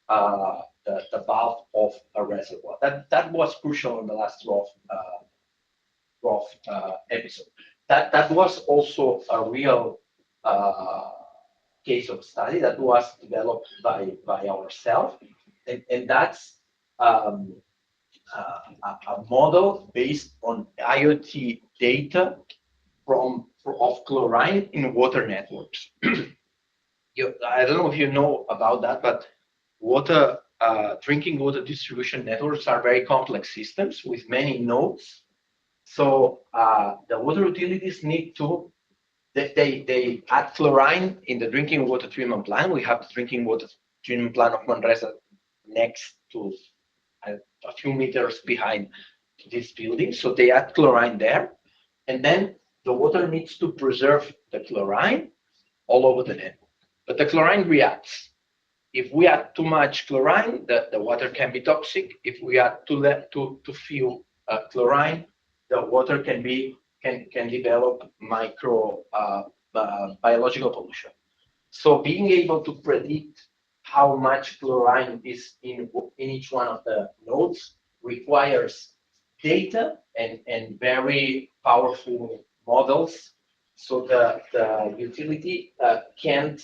the valve of a reservoir. That was crucial in the last episode. That was also a real case of study that was developed by ourselves, and that's a model based on IoT data of chlorine in water networks. I don't know if you know about that, but drinking water distribution networks are very complex systems with many nodes. So the water utilities need to, they add chlorine in the drinking water treatment plant. We have the drinking water treatment plant of Manresa next to a few meters behind this building. So they add chlorine there. And then the water needs to preserve the chlorine all over the network. But the chlorine reacts. If we add too much chlorine, the water can be toxic. If we add too few chlorine, the water can develop micro biological pollution. So being able to predict how much chlorine is in each one of the nodes requires data and very powerful models. So the utility can't,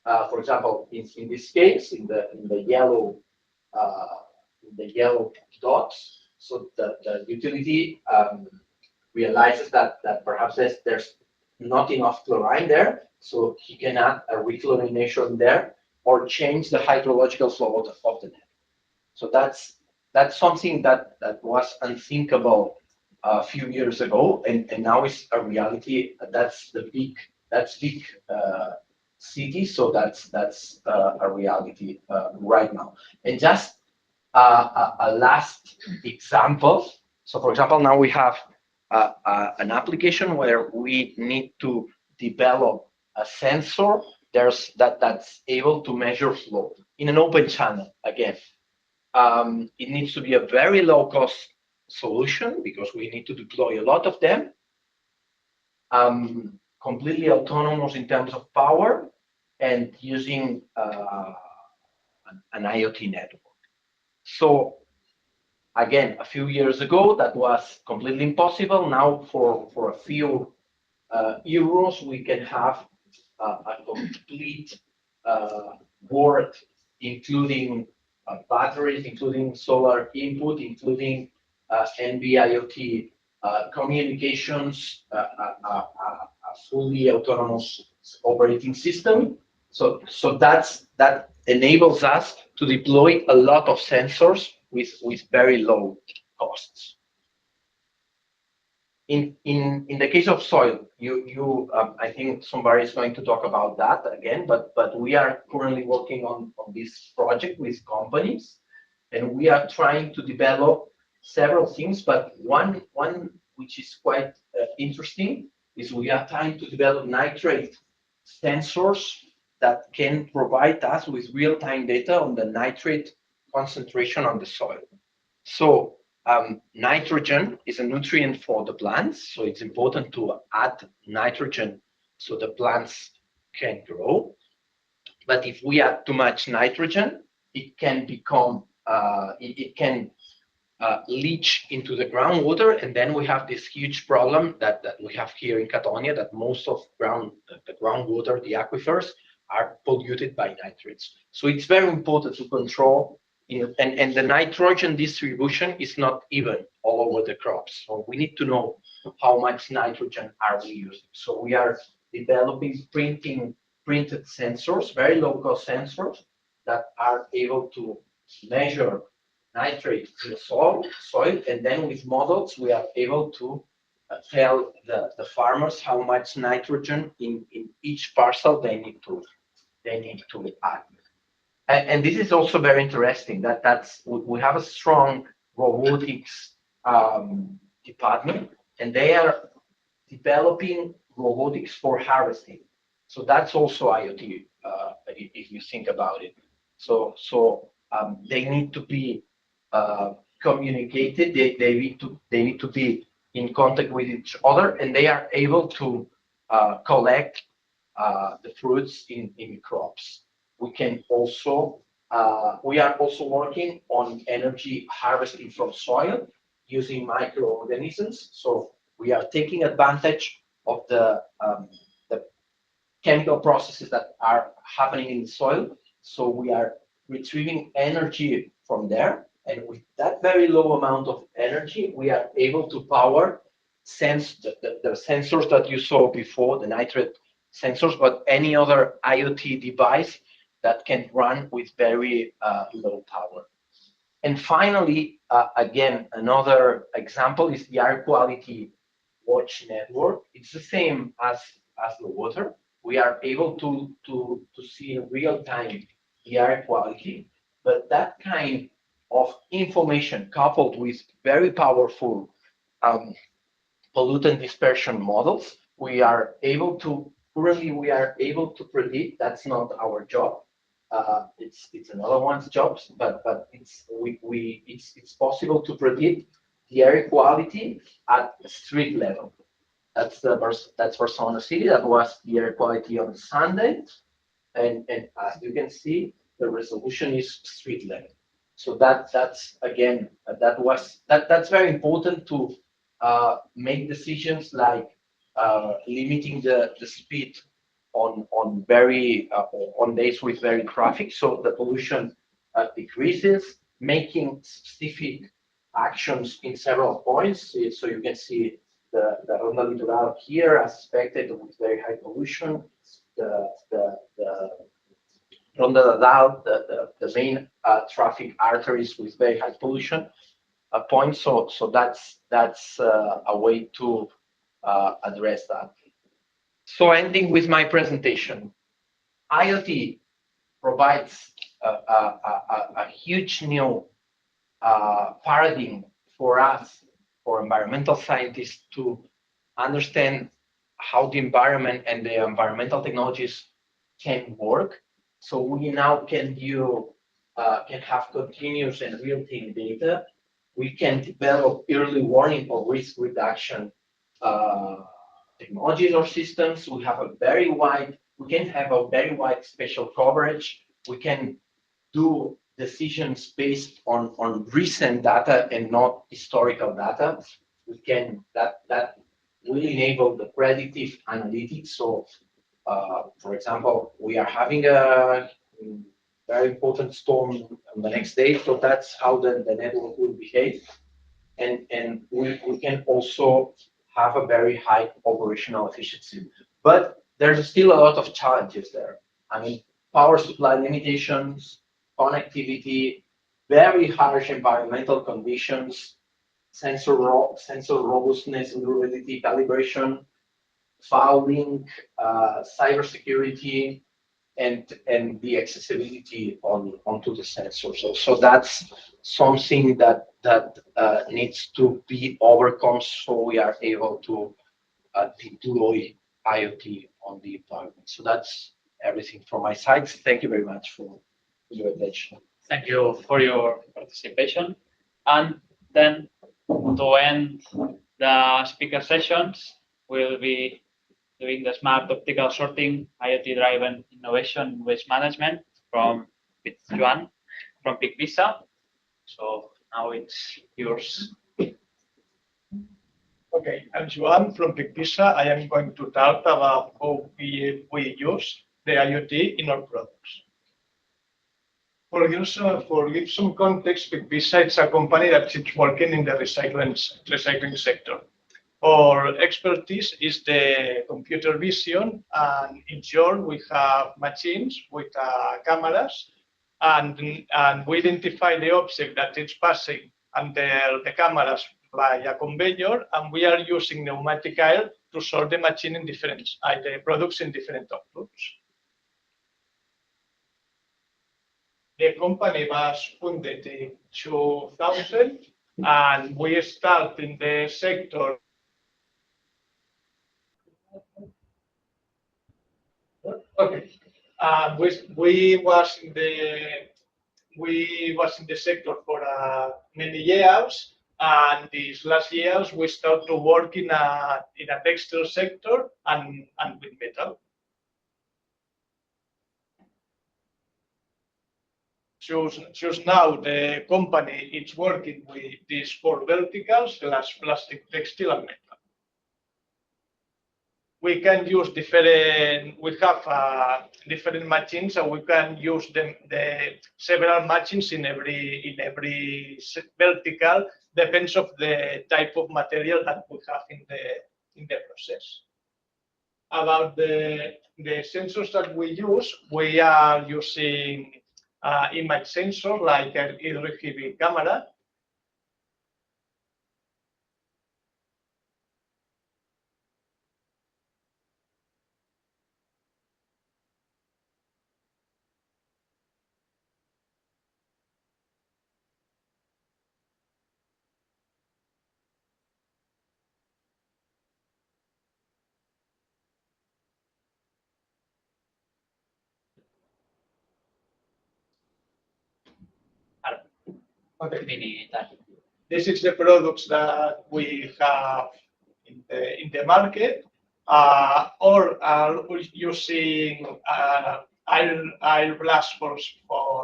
for example, in this case, in the yellow dots. So the utility realizes that perhaps there's not enough chlorine there, so he can add a rechlorination there or change the hydrological flow of the net. So that's something that was unthinkable a few years ago, and now it's a reality. That's big city, so that's a reality right now. And just a last example. So, for example, now we have an application where we need to develop a sensor that's able to measure flow in an open channel. Again, it needs to be a very low-cost solution because we need to deploy a lot of them. Completely autonomous in terms of power and using an IoT network. So again, a few years ago, that was completely impossible. Now, for a few euros, we can have a complete board, including batteries, including solar input, including NB-IoT communications, a fully autonomous operating system. So that enables us to deploy a lot of sensors with very low costs. In the case of soil, I think somebody is going to talk about that again, but we are currently working on this project with companies, and we are trying to develop several things, but one which is quite interesting is we are trying to develop nitrate sensors that can provide us with real-time data on the nitrate concentration on the soil. So nitrogen is a nutrient for the plants, so it's important to add nitrogen so the plants can grow. But if we add too much nitrogen, it can become it can leach into the groundwater, and then we have this huge problem that we have here in Catalonia, that most of the groundwater, the aquifers, are polluted by nitrates. So it's very important to control, and the nitrogen distribution is not even all over the crops. So we need to know how much nitrogen are we using. So we are developing printed sensors, very low-cost sensors that are able to measure nitrate in the soil, and then with models we are able to tell the farmers how much nitrogen in each parcel they need to add. And this is also very interesting. We have a strong robotics department, and they are developing robotics for harvesting. So that's also IoT, if you think about it. So they need to be communicated. They need to be in contact with each other, and they are able to collect the fruits in crops. We are also working on energy harvesting from soil using microorganisms. So we are taking advantage of the chemical processes that are happening in the soil. So we are retrieving energy from there. And with that very low amount of energy, we are able to power the sensors that you saw before, the nitrate sensors, but any other IoT device that can run with very low power. And finally, again, another example is the air quality watch network. It's the same as the water. We are able to see in real time the air quality, but that kind of information coupled with very powerful pollutant dispersion models, currently we are able to predict. That's not our job. It's another one's job, but it's possible to predict the air quality at street level. That's Barcelona City. That was the air quality on Sunday, and as you can see, the resolution is street level. So that's again that's very important to make decisions like limiting the speed on days with very traffic, so the pollution decreases, making specific actions in several points. So you can see the Ronda Litoral here as expected with very high pollution, the Ronda Dadal, the main traffic arteries with very high pollution points. So that's a way to address that. So ending with my presentation, IoT provides a huge new paradigm for us, for environmental scientists, to understand how the environment and the environmental technologies can work. So we now can have continuous and real-time data. We can develop early warning or risk reduction technologies or systems. We can have a very wide spatial coverage. We can do decisions based on recent data and not historical data. That will enable the predictive analytics. So, for example, we are having a very important storm on the next day, so that's how the network will behave. And we can also have a very high operational efficiency. But there's still a lot of challenges there. I mean, power supply limitations, connectivity, very harsh environmental conditions, sensor robustness and durability, calibration, fouling, cybersecurity, and the accessibility onto the sensor. So that's something that needs to be overcome, so we are able to deploy IoT on the environment. So that's everything from my side. Thank you very much for your attention. Thank you for your participation. And then to end the speaker sessions, we'll be doing the smart optical sorting, IoT-driven innovation waste management with Joan from Pic Visa. So now it's yours. Okay, I'm Joan from PicPisa. I am going to talk about how we use the IoT in our products. For give some context, PicPisa is a company that is working in the recycling sector. Our expertise is the computer vision, and in short, we have machines with cameras, and we identify the object that is passing under the cameras by a conveyor, and we are using pneumatic air to sort the machine in different the products in different outputs. The company was founded in 2000, and we start in the sector. Okay, we was in the sector for many years, and these last years we start to work in a textile sector and with metal. Just now the company is working with these 4 verticals: plastic, textile, and metal. We can use different. We have different machines, and we can use the several machines in every vertical. Depends of the type of material that we have in the process. About the sensors that we use, we are using image sensor like an RGB camera. Okay. This is the products that we have in the market, or are using air blast for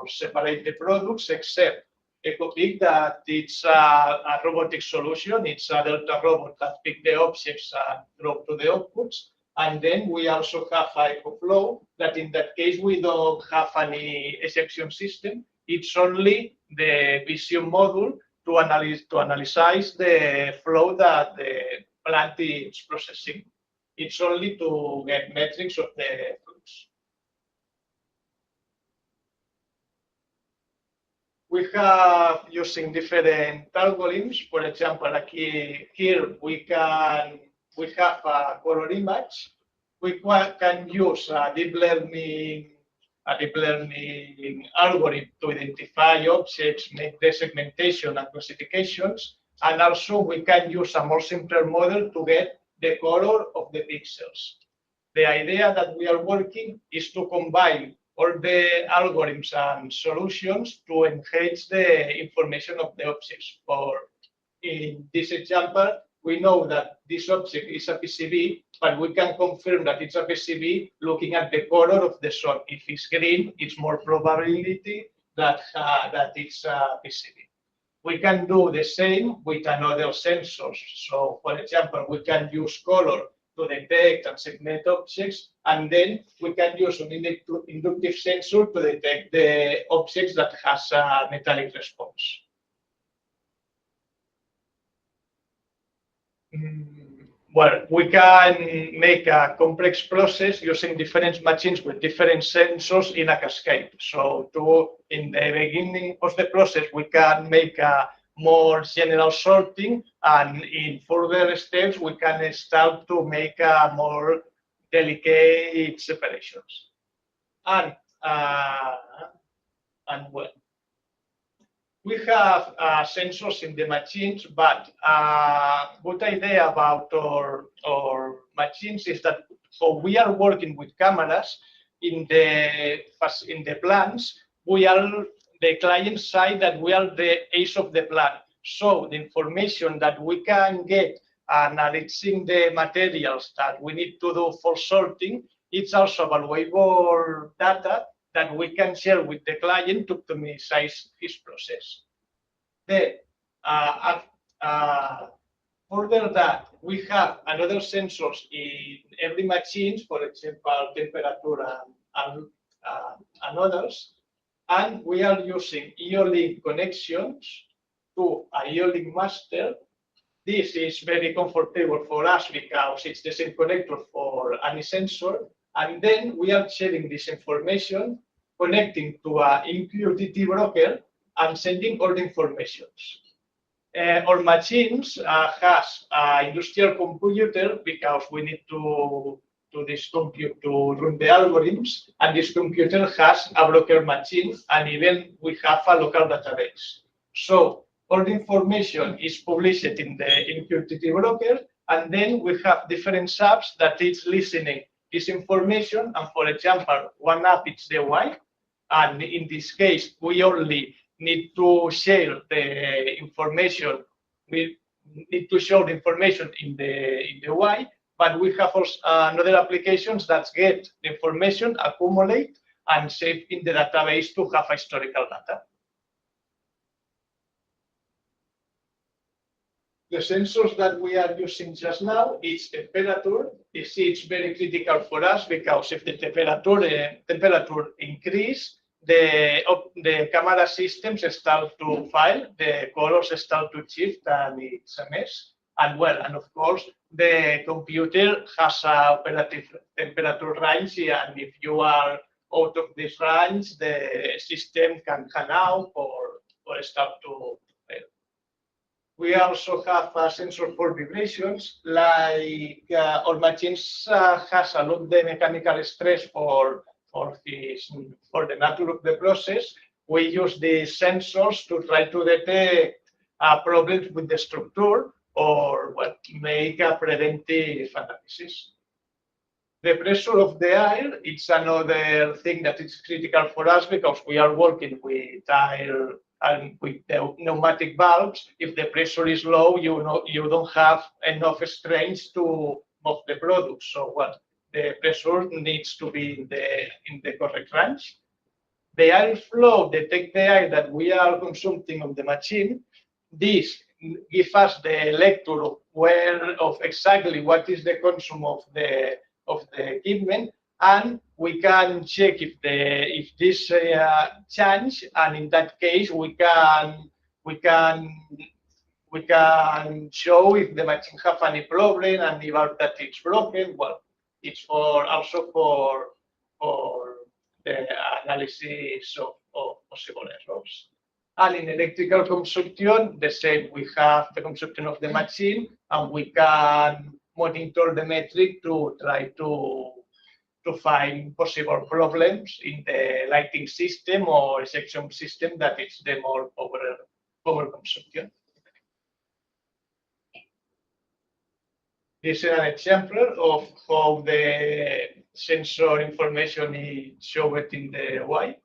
separate the products, except EcoPick, that it's a robotic solution. It's a Delta robot that pick the objects and drop to the outputs. And then we also have EcoFlow, that in that case we don't have any ejection system. It's only the vision module to analyze the flow that the plant is processing. It's only to get metrics of the flux. We have using different algorithms. For example, here we have a color image. We can use a deep learning algorithm to identify objects, make the segmentation and classifications, and also we can use a more simpler model to get the color of the pixels. The idea that we are working is to combine all the algorithms and solutions to enhance the information of the objects. In this example, we know that this object is a PCB, but we can confirm that it's a PCB looking at the color of the sun. If it's green, it's more probability that it's a PCB. We can do the same with another sensors. So, for example, we can use color to detect and segment objects, and then we can use an inductive sensor to detect the objects that has a metallic response. Well, we can make a complex process using different machines with different sensors in a cascade. So in the beginning of the process, we can make a more general sorting, and in further steps, we can start to make a more delicate separations. And well, we have sensors in the machines, but good idea about our machines is that so we are working with cameras in the plants. We are the client side, that we are the ace of the plant. So the information that we can get analyzing the materials that we need to do for sorting, it's also valuable data that we can share with the client to optimize his process. Then, further that, we have another sensors in every machine, for example, temperature and others. And we are using IO-Link connections to a IO-Link master. This is very comfortable for us because it's the same connector for any sensor. And then we are sharing this information, connecting to a MQTT broker and sending all the informations. Our machines has an industrial computer because we need to this compute to run the algorithms, and this computer has a broker machine, and even we have a local database. So all the information is published in the MQTT broker, and then we have different apps that is listening this information. And for example, one app is the Y, and in this case, we only need to share the information. We need to show the information in the Y, but we have also another applications that get the information, accumulate, and save in the database to have historical data. The sensors that we are using just now is temperature. It's very critical for us because if the temperature increase, the camera systems start to fail, the colors start to shift, and it's a mess. And well, and of course, the computer has a operative temperature range, and if you are out of this range, the system can hang out or start to fail. We also have a sensor for vibrations, like our machines has a lot of the mechanical stress for the nature of the process. We use these sensors to try to detect problems with the structure or make a preventive analysis. The pressure of the air, it's another thing that is critical for us because we are working with air and with the pneumatic valves. If the pressure is low, you don't have enough strength to move the product. So the pressure needs to be in the correct range. The airflow detects the air that we are consuming on the machine. This gives us the lecture of exactly what is the consumption of the equipment, and we can check if this change, and in that case we can show if the machine have any problem and if that it's broken. Well, it's also for the analysis of possible errors. And in electrical consumption, the same. We have the consumption of the machine, and we can monitor the metric to try to find possible problems in the lighting system or section system that is the more power consumption. This is an example of how the sensor information is shown in the Y.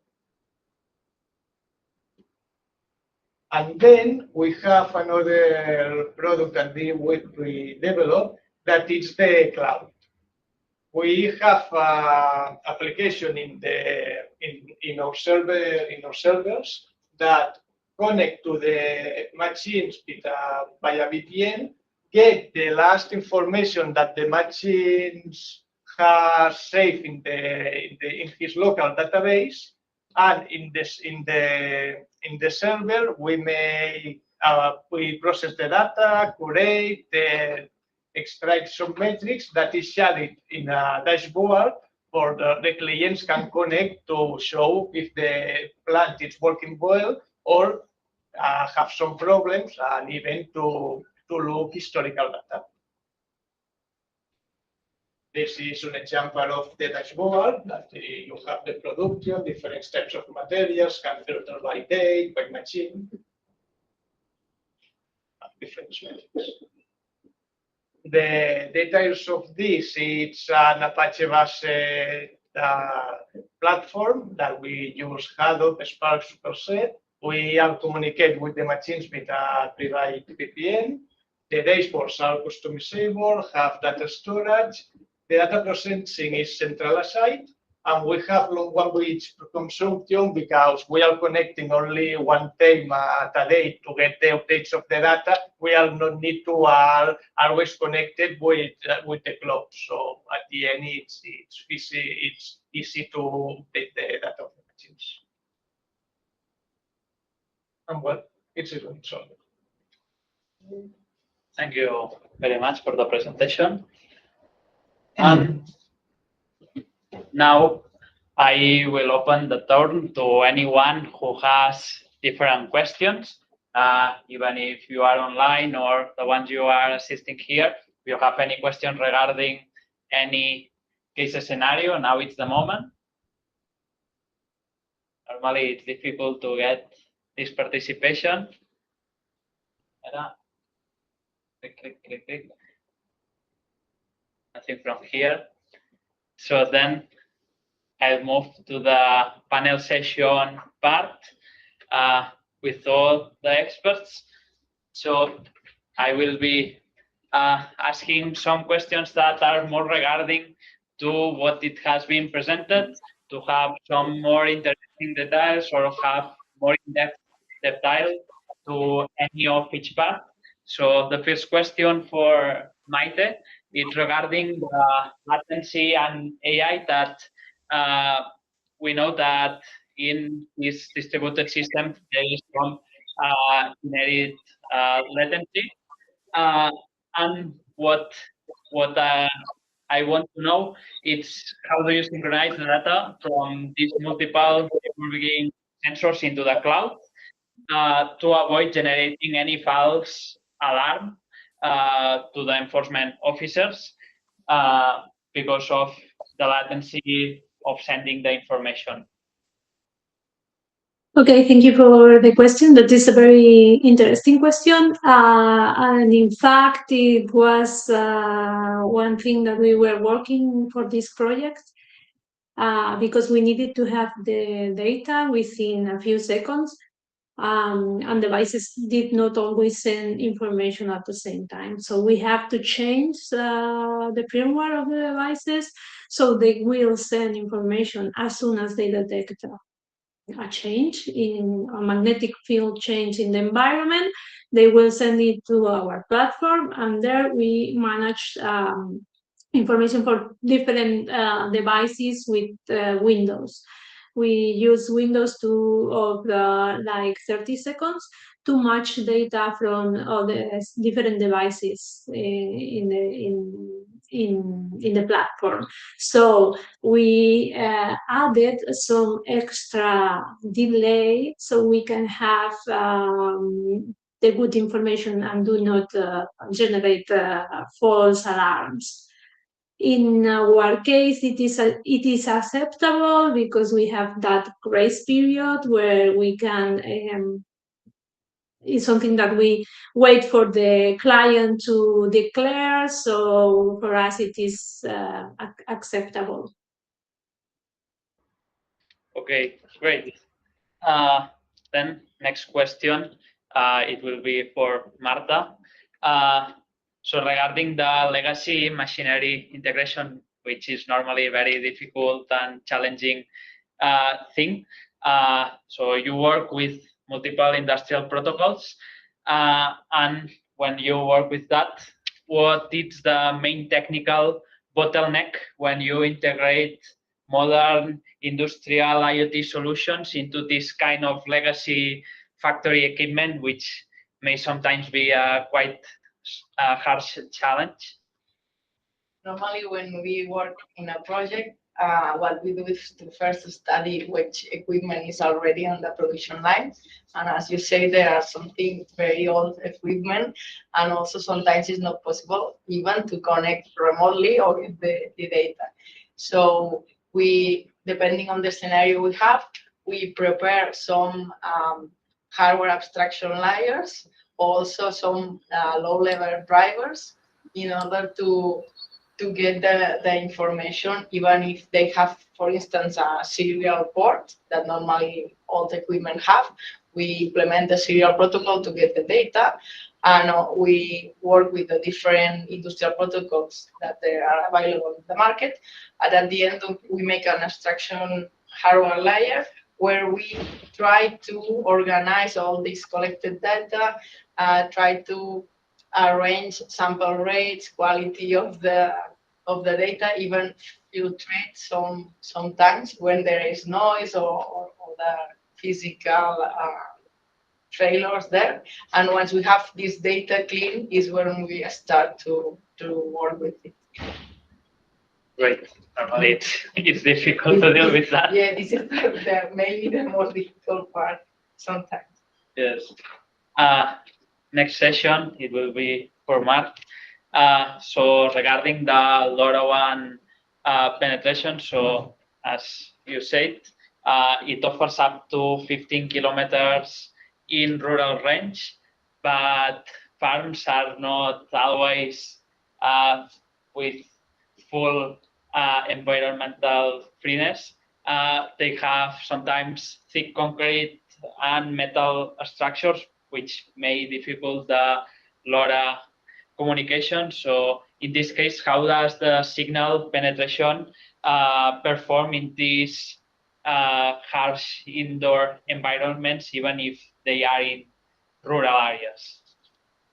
And then we have another product that we developed that is the cloud. We have an application in our servers that connect to the machines via VPN, get the last information that the machines has saved in his local database, and in the server we process the data, curate, extract some metrics that is shared in a dashboard for the clients can connect to show if the plant is working well or have some problems, and even to look historical data. This is an example of the dashboard that you have the production, different types of materials, can filter by date, by machine, different metrics. The details of this, it's an Apache based platform that we use Hadoop, Spark, Superset. We are communicate with the machines with a private VPN. The dashboards are customizable, have data storage. The data processing is centralized, and we have low bandwidth consumption because we are connecting only one time at a day to get the updates of the data. We are not need to always connected with the cloud. So at the end, it's easy to update the data of the machines. And well, it's doing so. Thank you very much for the presentation. Now I will open the turn to anyone who has different questions, even if you are online or the ones you are assisting here. If you have any question regarding any case scenario, now it's the moment. Normally it's difficult to get this participation. Click. Nothing from here. So then I'll move to the panel session part with all the experts. So I will be asking some questions that are more regarding to what it has been presented, to have some more interesting details or have more in-depth detail to any of each part. So the first question for Maite is regarding the latency and AI that we know that in this distributed system there is some inherent latency. And what I want to know is how do you synchronize the data from these multiple diverging sensors into the cloud to avoid generating any false alarm to the enforcement officers because of the latency of sending the information. Okay, thank you for the question. That is a very interesting question. And in fact, it was one thing that we were working for this project because we needed to have the data within a few seconds. And devices did not always send information at the same time. So we have to change the firmware of the devices so they will send information as soon as they detect a change in a magnetic field change in the environment. They will send it to our platform, and there we manage information for different devices with windows. We use windows of like 30 seconds to match data from all the different devices in the platform. So we added some extra delay so we can have the good information and do not generate false alarms. In our case, it is acceptable because we have that grace period where we can it's something that we wait for the client to declare. So for us, it is acceptable. Okay, great. Then next question, it will be for Marta. So regarding the legacy machinery integration, which is normally a very difficult and challenging thing. So you work with multiple industrial protocols, and when you work with that, what is the main technical bottleneck when you integrate modern industrial IoT solutions into this kind of legacy factory equipment, which may sometimes be a quite harsh challenge? Normally, when we work in a project, what we do is to first study which equipment is already on the production line. And as you say, there are something very old equipment, and also sometimes it's not possible even to connect remotely or with the data. So we, depending on the scenario we have, we prepare some hardware abstraction layers, also some low-level drivers in order to get the information, even if they have, for instance, a serial port that normally all the equipment have. We implement the serial protocol to get the data, and we work with the different industrial protocols that they are available in the market. And at the end, we make an abstraction hardware layer where we try to organize all this collected data, try to arrange sample rates, quality of the data, even filtrate sometimes when there is noise or the physical failures there. And once we have this data clean is when we start to work with it. Great. Normally it's difficult to deal with that. Yeah, this is maybe the most difficult part sometimes. Yes. Next session, it will be for Mark. So regarding the LoRaWAN penetration, so as you said, it offers up to 15 kilometers in rural range, but farms are not always with full environmental freeness. They have sometimes thick concrete and metal structures, which may difficult the LoRa communication. So in this case, how does the signal penetration perform in these harsh indoor environments, even if they are in rural areas?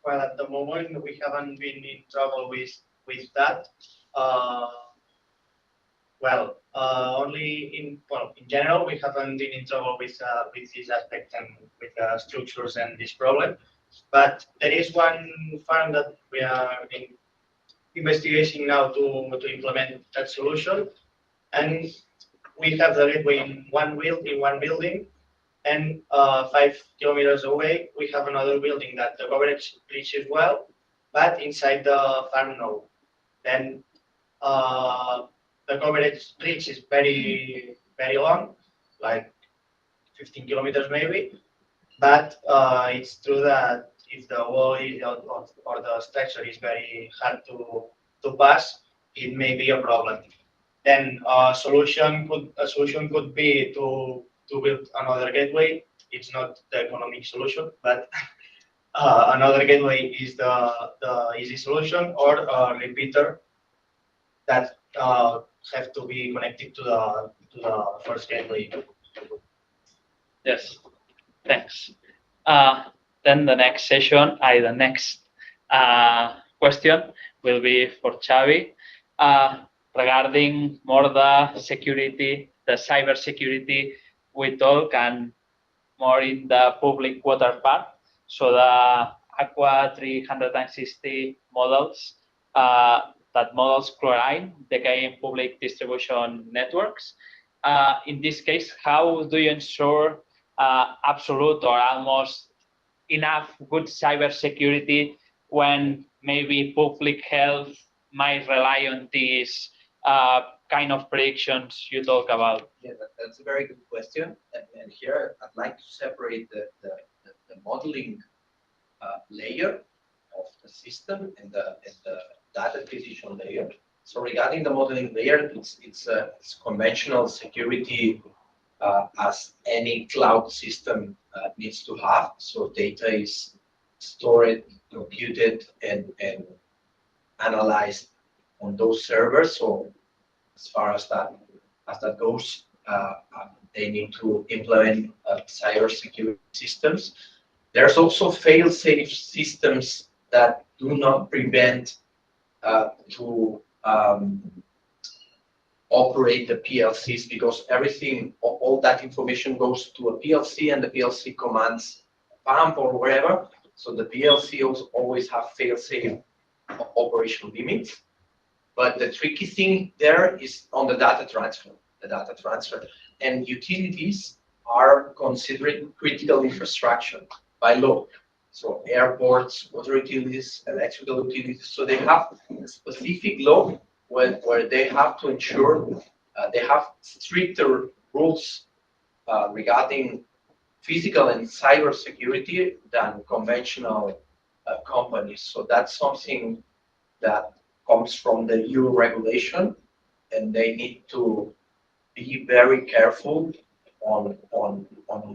Well, at the moment, we haven't been in trouble with that. Only in general, we haven't been in trouble with this aspect and with structures and this problem. But there is one farm that we are investigating now to implement that solution, and we have the gateway in one building, and 5 kilometers away we have another building that the coverage reaches well, but inside the farm no. Then the coverage reach is very long, like 15 kilometers maybe, but it's true that if the wall or the structure is very hard to pass, it may be a problem. Then a solution could be to build another gateway. It's not the economic solution, but another gateway is the easy solution, or a repeater that have to be connected to the first gateway. Yes, thanks. Then the next session, the next question will be for Xavi regarding more the security, the cyber security we talk, and more in the public water part. So the Aqua 360 models that models chlorine decay in public distribution networks. In this case, how do you ensure absolute or almost enough good cyber security when maybe public health might rely on these kind of predictions you talk about? Yeah, that's a very good question. And here I'd like to separate the modeling layer of the system and the data acquisition layer. So regarding the modeling layer, it's conventional security as any cloud system needs to have. So data is stored, computed, and analyzed on those servers. So as far as that goes, they need to implement cybersecurity systems. There's also fail-safe systems that do not prevent to operate the PLCs, because all that information goes to a PLC, and the PLC commands a pump or wherever. So the PLC always have fail-safe operation limits. But the tricky thing there is on the data transfer. And utilities are considered critical infrastructure by law. So airports, water utilities, electrical utilities. So they have a specific law where they have to ensure they have stricter rules regarding physical and cyber security than conventional companies. So that's something that comes from the EU regulation, and they need to be very careful on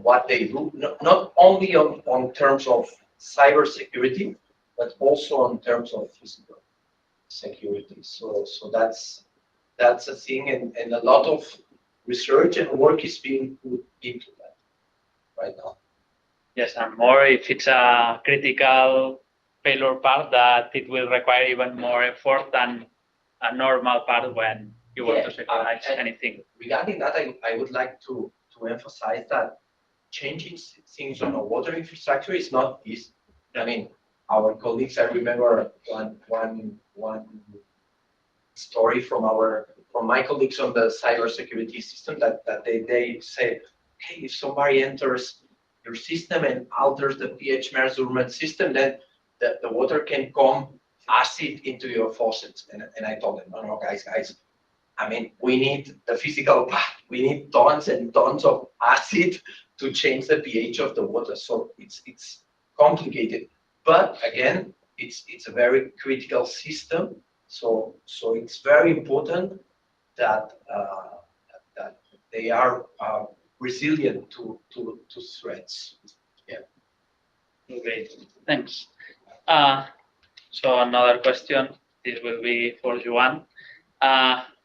what they do, not only on terms of cyber security, but also in terms of physical security. So that's a thing, and a lot of research and work is being put into that right now. Yes, and more if it's a critical failure part that it will require even more effort than a normal part when you want to securitize anything. Regarding that, I would like to emphasize that changing things on a water infrastructure is not easy. I mean, our colleagues, I remember one story from my colleagues on the cybersecurity system that they say, hey, if somebody enters your system and alters the pH measurement system, then the water can come acid into your faucets. And I told them, no, guys, I mean, we need the physical part. We need tons and tons of acid to change the pH of the water. So it's complicated. But again, it's a very critical system. So it's very important that that they are resilient to threats. Yeah. Great, thanks. So another question. This will be for Joan.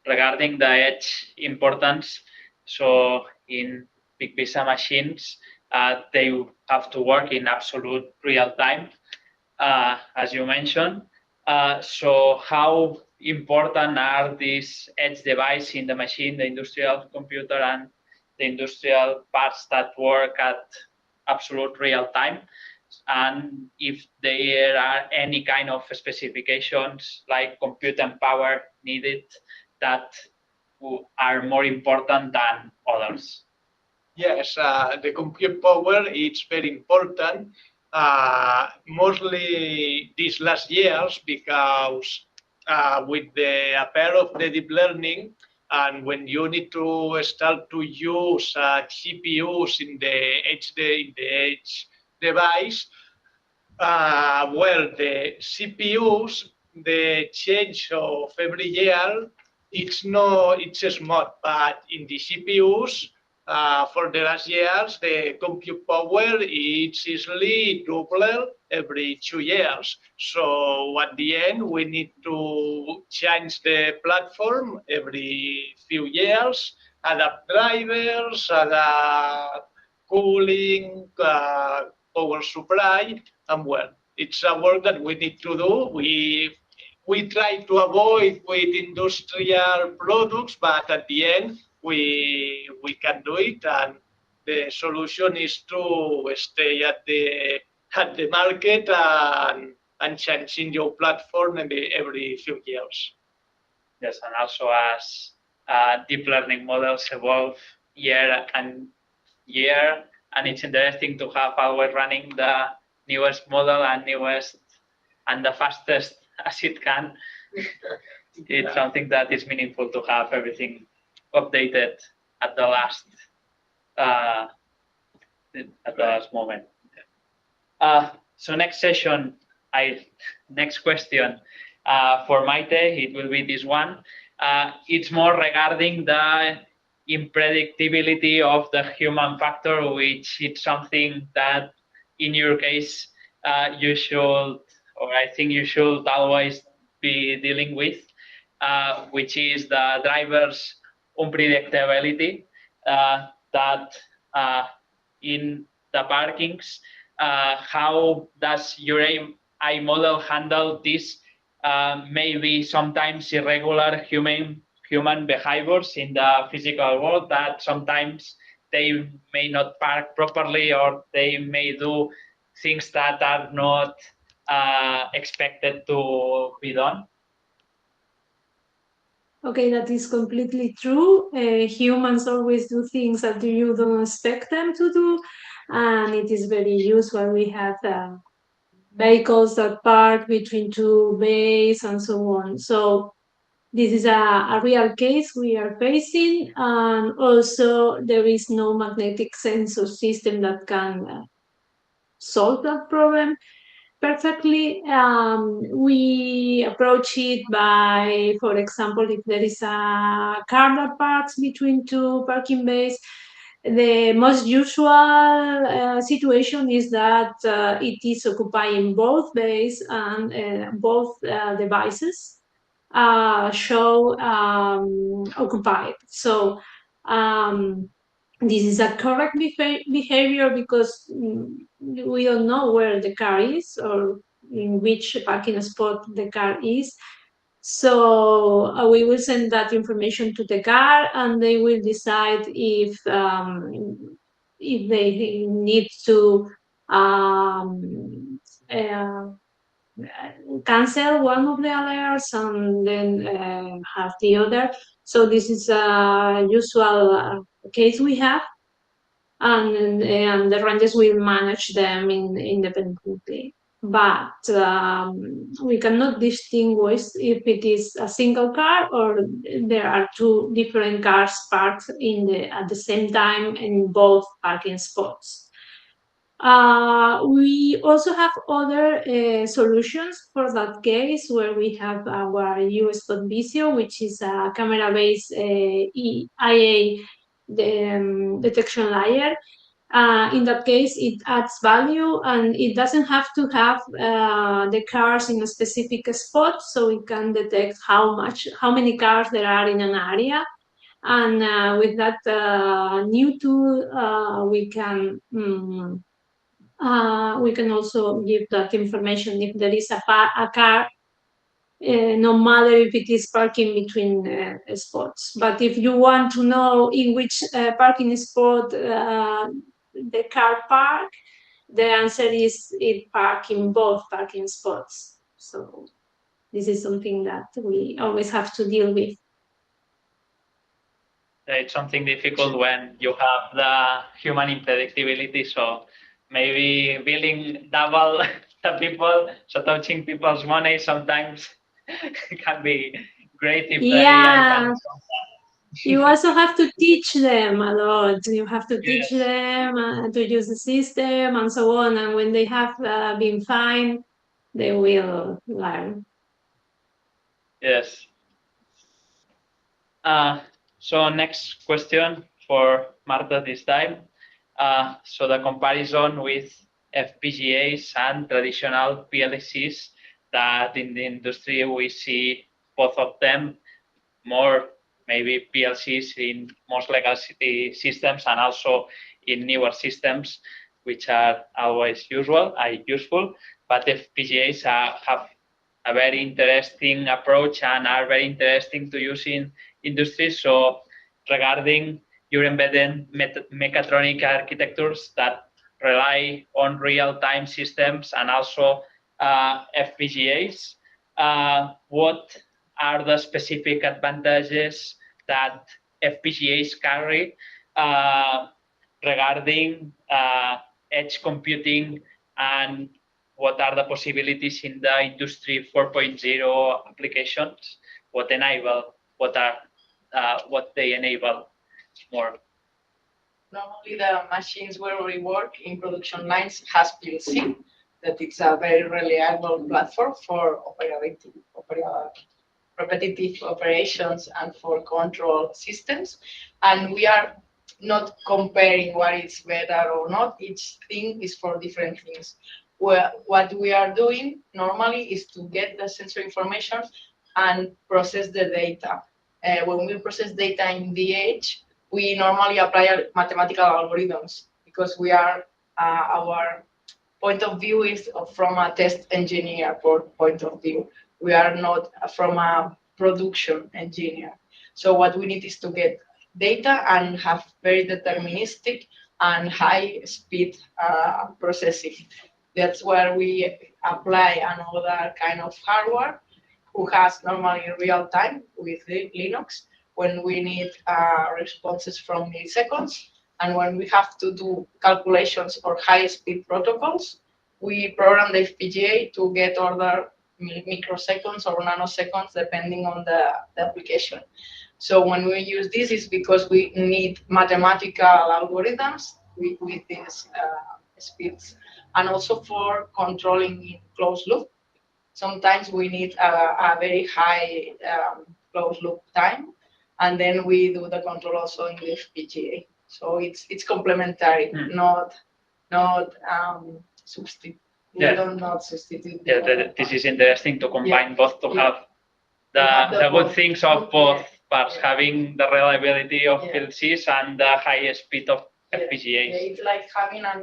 Regarding the edge importance, so in big pizza machines, they have to work in absolute real time, as you mentioned. So how important are these edge devices in the machine, the industrial computer and the industrial parts that work at absolute real time? And if there are any kind of specifications like compute and power needed that are more important than others. Yes, the compute power is very important, mostly these last years, because with the appeal of the deep learning, and when you need to start to use GPUs in the edge device, well, the CPUs, the change of every year, it's small, but in the CPUs, for the last years, the compute power is easily double every 2 years. So at the end, we need to change the platform every few years, adapt drivers, adapt cooling, power supply, and well, it's a work that we need to do. We try to avoid with industrial products, but at the end we can do it, and the solution is to stay at the market and changing your platform every few years. Yes, and also as deep learning models evolve year and year, and it's interesting to have always running the newest model and the fastest as it can. It's something that is meaningful to have everything updated at the last moment. So next question for Maite, it will be this one. It's more regarding the unpredictability of the human factor, which is something that in your case you should, or I think you should always be dealing with, which is the driver's unpredictability, that in the parkings, how does your AI model handle this maybe sometimes irregular human behaviors in the physical world, that sometimes they may not park properly, or they may do things that are not expected to be done? Okay, that is completely true. Humans always do things that you don't expect them to do, and it is very usual. We have vehicles that park between two bays and so on. So this is a real case we are facing, and also there is no magnetic sensor system that can solve that problem perfectly. We approach it by, for example, if there is a car that parks between two parking bays, The most usual situation is that it is occupying both bays and both devices show occupied. So this is a correct behavior because we don't know where the car is or in which parking spot the car is. So we will send that information to the car, and they will decide if they need to uh, cancel one of the alerts and then have the other. So this is a usual case we have, and the ranges will manage them independently. But we cannot distinguish if it is a single car or there are two different cars parked at the same time in both parking spots. We also have other solutions for that case where we have our U-Spot Visio, which is a camera-based IA detection layer. In that case, it adds value and it doesn't have to have the cars in a specific spot, so it can detect how many cars there are in an area. And with that new tool, we can also give that information if there is a car, no matter if it is parking between spots. But if you want to know in which parking spot the car park, the answer is it park in both parking spots. So this is something that we always have to deal with. It's something difficult when you have the human unpredictability. So maybe billing double the people, so touching people's money sometimes can be great if the AI can solve that. You also have to teach them a lot. You have to teach Yes. them to use the system and so on. And when they have been fine, they will learn. Yes. So next question for Marta this time. So the comparison with FPGAs and traditional PLCs, that in the industry we see both of them, more maybe PLCs in most legacy systems and also in newer systems, which are always useful. But FPGAs have a very interesting approach and are very interesting to use in industry. So regarding your embedded mechatronic architectures that rely on real-time systems and also FPGAs, what are the specific advantages that FPGAs carry regarding edge computing, and what are the possibilities in the industry 4.0 applications? What they enable more? Normally, the machines where we work in production lines has PLC, that it's a very reliable platform for repetitive operations and for control systems. And we are not comparing what is better or not. Each thing is for different things. What we are doing normally is to get the sensor information and process the data. When we process data in the edge, we normally apply mathematical algorithms because we are our point of view is from a test engineer point of view. We are not from a production engineer. So what we need is to get data and have very deterministic and high speed processing. That's where we apply another kind of hardware who has normally real time with Linux when we need responses from milliseconds. And when we have to do calculations or high-speed protocols, we program the FPGA to get order microseconds or nanoseconds, depending on the application. So when we use this, it's because we need mathematical algorithms with these speeds. And also for controlling in closed loop. Sometimes we need a very high closed loop time, and then we do the control also in the FPGA. So it's complementary, not substitute. We Yeah. don't not substitute. Yeah, the other this part. is interesting to combine both to Yeah. have have the good both. things of both parts, Yeah. having the reliability of Yeah. PLCs and the high speed of Yeah. FPGAs. Yeah, it's like having a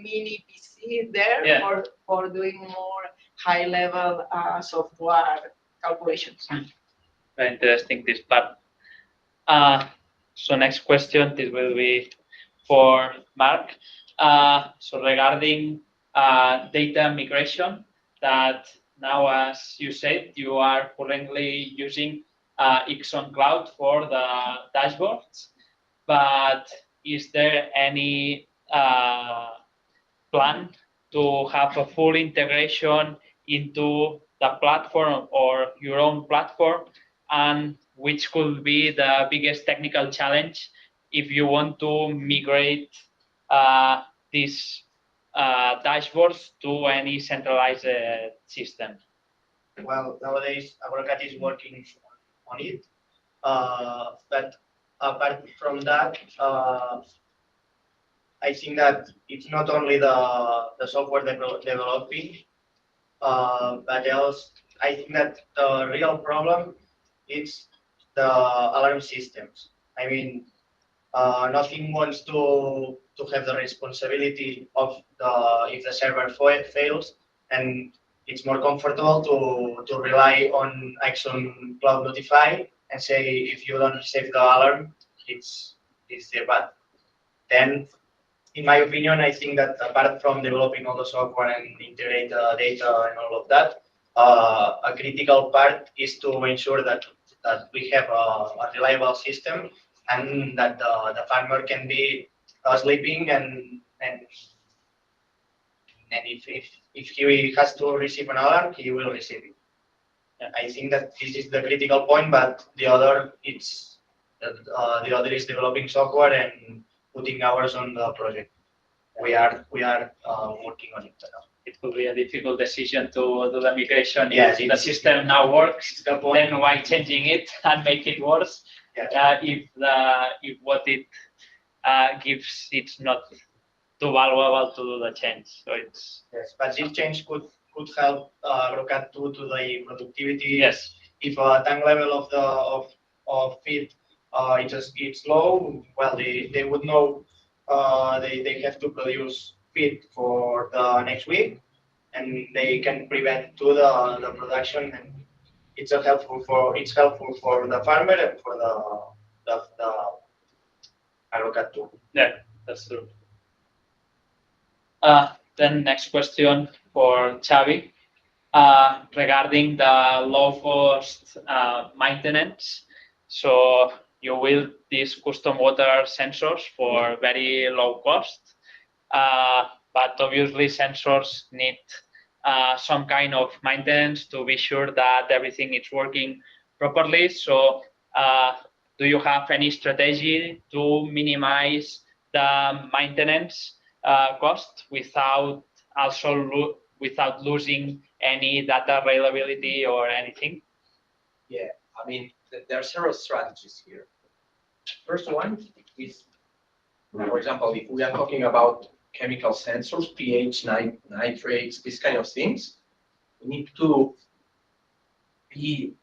mini PC there Yeah. for doing more high level software calculations. Very interesting, this part. So next question, this will be for Mark. So regarding data migration, that now, as you said, you are currently using Ixon Cloud for the dashboards, but is there any plan to have a full integration into the platform or your own platform, and which could be the biggest technical challenge if you want to migrate these dashboards to any centralized system? Well, nowadays Agrocat is working on it, but apart from that, I think that it's not only the software developing, but else I think that the real problem is the alarm systems. I mean, nothing wants to have the responsibility of if the server fails, and it's more comfortable to rely on Axon Cloud Notify and say if you don't save the alarm, it's there. But then, in my opinion, I think that apart from developing all the software and integrate the data and all of that, a critical part is to ensure that we have a reliable system and that the farmer can be sleeping and if he has to receive an alarm, he will receive it. I think that this is the critical point, but the other is developing software and putting hours on the project. We are working on it now. It could be a difficult decision to do the migration. Yes, if the system now works, the point. then why changing it and make it worse? Yeah. If what it gives, it's not too valuable to do the change. So it's Yes, but this change could help Agrocat to the productivity. yes. If tank level of feed it's low, well they would know they have to produce feed for the next week, and they can prevent to the production, and it's helpful for the farmer and for the Agrocat too. Yeah, that's true. Then next question for Xavi. Regarding the low-cost maintenance, so you build these custom water sensors for very low cost, but obviously sensors need some kind of maintenance to be sure that everything is working properly. So do you have any strategy to minimize the maintenance cost without without losing any data reliability or anything? Yeah, I mean, there are several strategies here. First one is, for example, if we are talking about chemical sensors, pH, nitrates, these kind of things, we need to be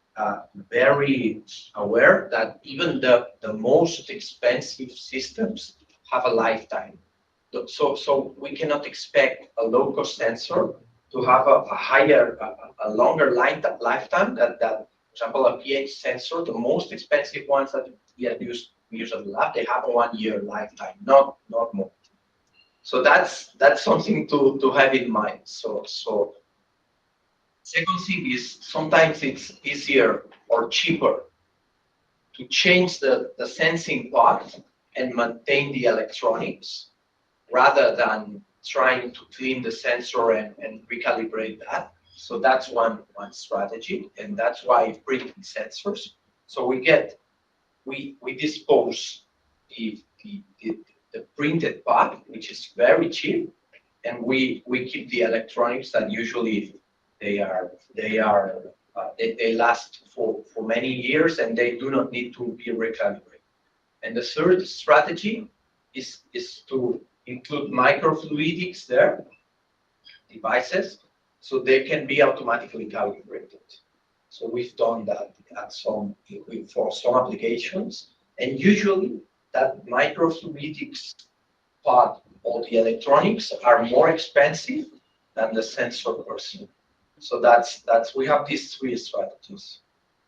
very aware that even the most expensive systems have a lifetime. So we cannot expect a low-cost sensor to have a longer lifetime than, for example, a pH sensor. The most expensive ones that we have used at the lab, they have a 1 year lifetime, not more. So that's something to have in mind. So second thing is sometimes it's easier or cheaper to change the sensing part and maintain the electronics, rather than trying to clean the sensor and recalibrate that. So that's one strategy, and that's why printing sensors. So we dispose the printed part, which is very cheap, and we keep the electronics that usually they last for many years, and they do not need to be recalibrated. And the third strategy is to include microfluidics there, devices, so they can be automatically calibrated. So we've done that for some applications, and usually that microfluidics part or the electronics are more expensive than the sensor per se. So that's we have these three strategies.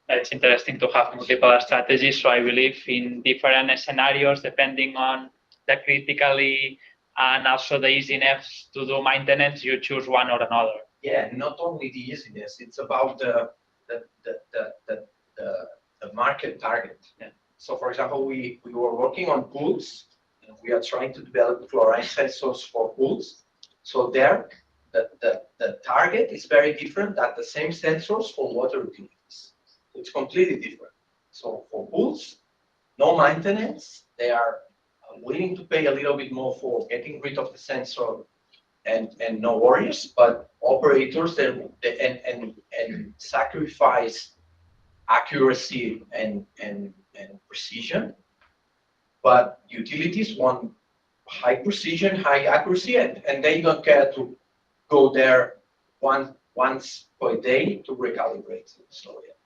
It's interesting to have multiple strategies. So I believe in different scenarios, depending on the critically and also the easiness to do maintenance, you choose one or another. Yeah, not only the easiness, it's about the market target. Yeah. So for example, we were working on pools, and we are trying to develop chlorine sensors for pools. So there, the target is very different than the same sensors for water utilities. It's completely different. So for pools, no maintenance, they are willing to pay a little bit more for getting rid of the sensor and no worries, but operators and sacrifice accuracy and precision, but utilities want high precision, high accuracy, and they don't care to go there once per day to recalibrate. So yeah,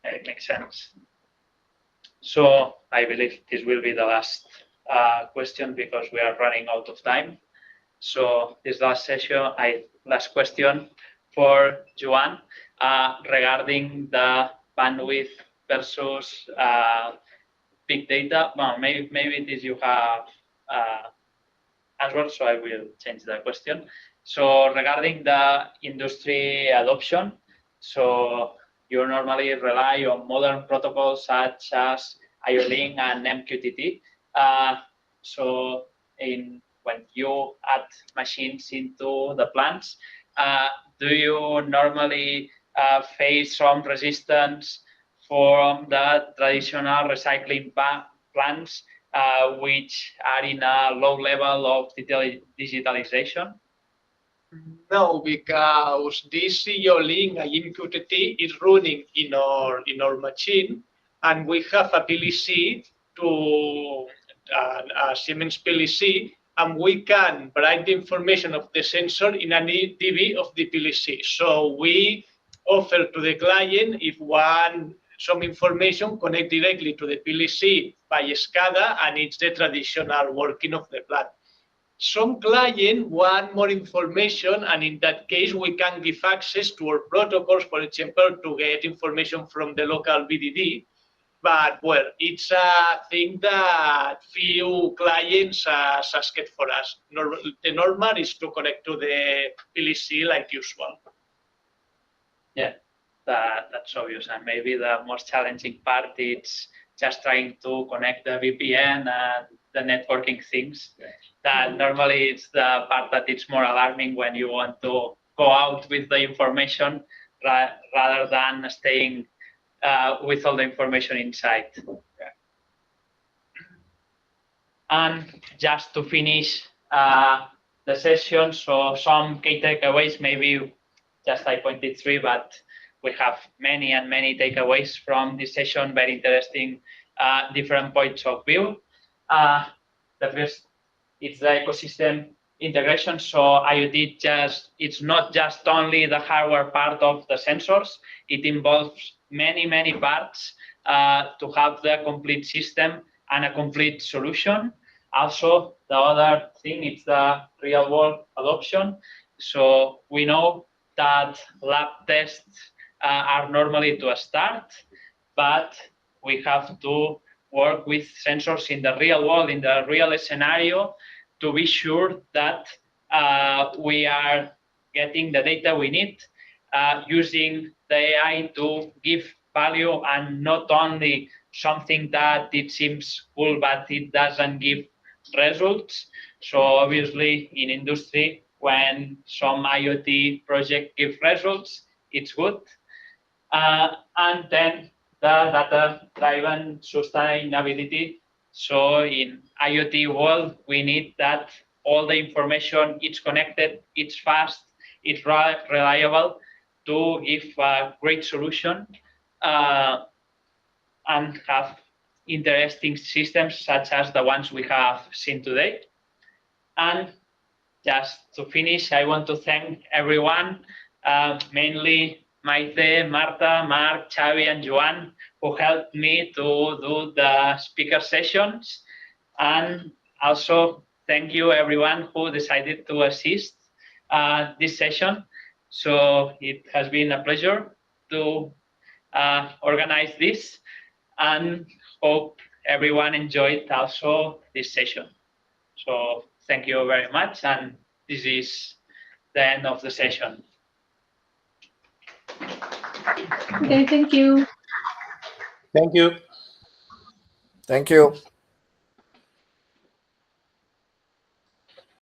It makes sense. So I believe this will be the last question because we are running out of time. So this last question for Joan regarding the bandwidth versus big data. Well, maybe this you have answered, so I will change the question. So regarding the industry adoption, so you normally rely on modern protocols such as IO-Link and MQTT. So when you add machines into the plants, do you normally face some resistance from the traditional recycling plants, which are in a low level of digitalization? No, because this IO-Link and MQTT is running in our machine, and we have a PLC to a Siemens PLC, and we can write the information of the sensor in an DB of the PLC. So we offer to the client, if one some information, connect directly to the PLC by SCADA, and it's the traditional working of the plant. Some client want more information, and in that case, we can give access to our protocols, for example, to get information from the local VDD. But well, it's a thing that few clients asked for us. The normal is to connect to the PLC like usual. Yeah, that's obvious. And maybe the most challenging part is just trying to connect the VPN and the networking things. That normally it's the part that it's more alarming when you want to go out with the information rather than staying with all the information inside. Yeah. And just to finish the session, so some key takeaways, maybe just I pointed three, but we have many and many takeaways from this session, very interesting, different points of view. The first, it's the ecosystem integration. So IoT it's not just only the hardware part of the sensors, it involves many parts to have the complete system and a complete solution. Also, the other thing is the real world adoption. So we know that lab tests are normally to start, but we have to work with sensors in the real world, in the real scenario, to be sure that we are getting the data we need, using the AI to give value and not only something that it seems cool, but it doesn't give results. So obviously in industry, when some IoT project give results, it's good. And then the data-driven sustainability. So in IoT world, we need that all the information, it's connected, it's fast, it's reliable to give a great solution and have interesting systems such as the ones we have seen today. And just to finish, I want to thank everyone, mainly Maite, Marta, Mark, Xavi, and Joan, who helped me to do the speaker sessions. And also thank you everyone who decided to assist this session. So it has been a pleasure to organize this, and hope everyone enjoyed also this session. So thank you very much, and this is the end of the session. Okay, thank you. Thank you. Thank you.